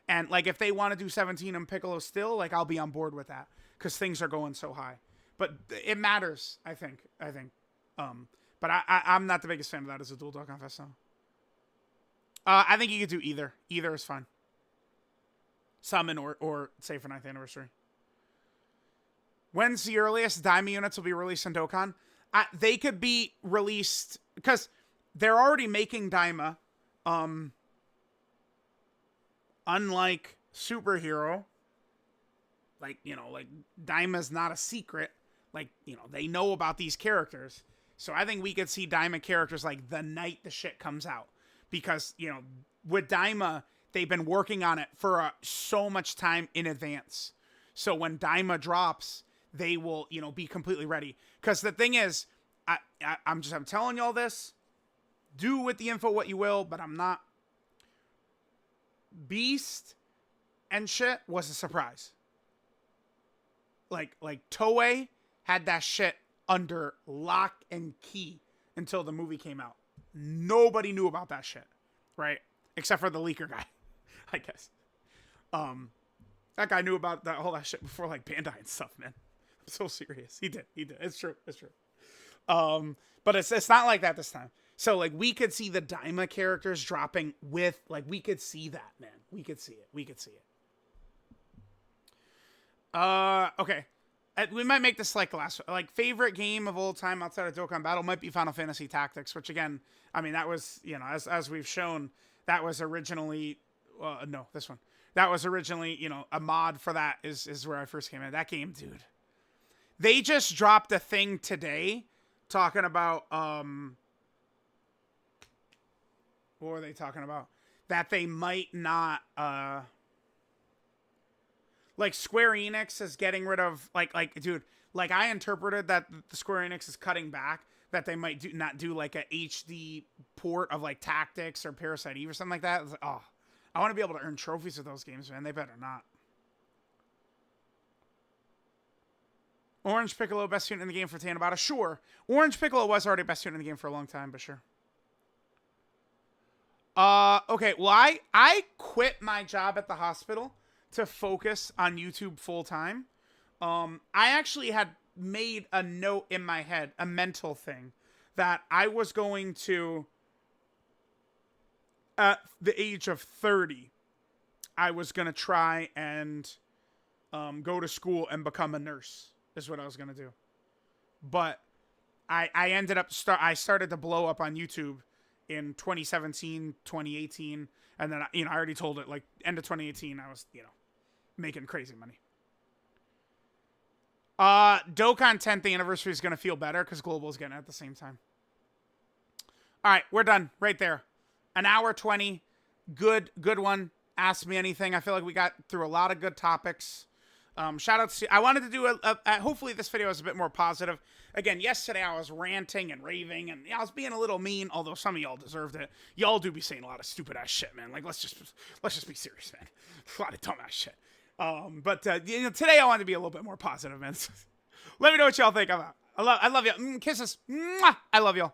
And, like, if they want to do 17 and Piccolo still, like, I'll be on board with that. Because things are going so high. But it matters, I think. But I'm not the biggest fan of that as a dual Dokkan Fest, though. I think you could do either. Either is fine. Summon or save for 9th anniversary. When's the earliest Daima units will be released in Dokkan? They could be released... Because they're already making Daima. Unlike Superhero. Like Daima's not a secret. They know about these characters. So I think we could see Daima characters like the night the shit comes out. Because, with Daima, they've been working on it for so much time in advance. So when Daima drops, they will, be completely ready. Because the thing is, I'm telling you all this. Do with the info what you will, but I'm not. Beast and shit was a surprise. like Toei had that shit under lock and key until the movie came out. Nobody knew about that shit, right? Except for the leaker guy, I guess. That guy knew about all that shit before like Bandai and stuff, man. I'm so serious. He did. It's true. But it's not like that this time. So like we could see the Daima characters dropping with like we could see that, man. We could see it. Okay. We might make this like the last like favorite game of all time outside of Dokkan Battle might be Final Fantasy Tactics, which again, I mean that was, you know, as we've shown, that was originally this one. That was originally, you know, a mod for that is where I first came in. That game, dude. They just dropped a thing today talking about what were they talking about? That they might not like Square Enix is getting rid of like dude, like I interpreted that the Square Enix is cutting back, that they might not do like a HD port of like Tactics or Parasite Eve or something like that. It's like, oh, I want to be able to earn trophies with those games, man. They better not. Orange Piccolo, best student in the game for Tanabata. Sure. Orange Piccolo was already best student in the game for a long time, but sure. Okay, well, I quit my job at the hospital to focus on YouTube full time. I actually had made a note in my head, a mental thing, that I was going to, at the age of 30, I was going to try and go to school and become a nurse, is what I was going to do. But I ended up, I started to blow up on YouTube in 2017, 2018. And then, you know, I already told it, like, end of 2018, I was, you know, making crazy money. Dokkan 10th anniversary is going to feel better because Global is getting it at the same time. All right, we're done right there. An hour 20. Good one. Ask me anything. I feel like we got through a lot of good topics. Shout out to, I wanted to do hopefully this video is a bit more positive. Again, yesterday I was ranting and raving and I was being a little mean, although some of y'all deserved it. Y'all do be saying a lot of stupid ass shit, man. Like, let's just be serious, man. A lot of dumb ass shit. But you know, today I wanted to be a little bit more positive, man. Let me know what y'all think about. I love y'all. Kisses. Mwah! I love y'all.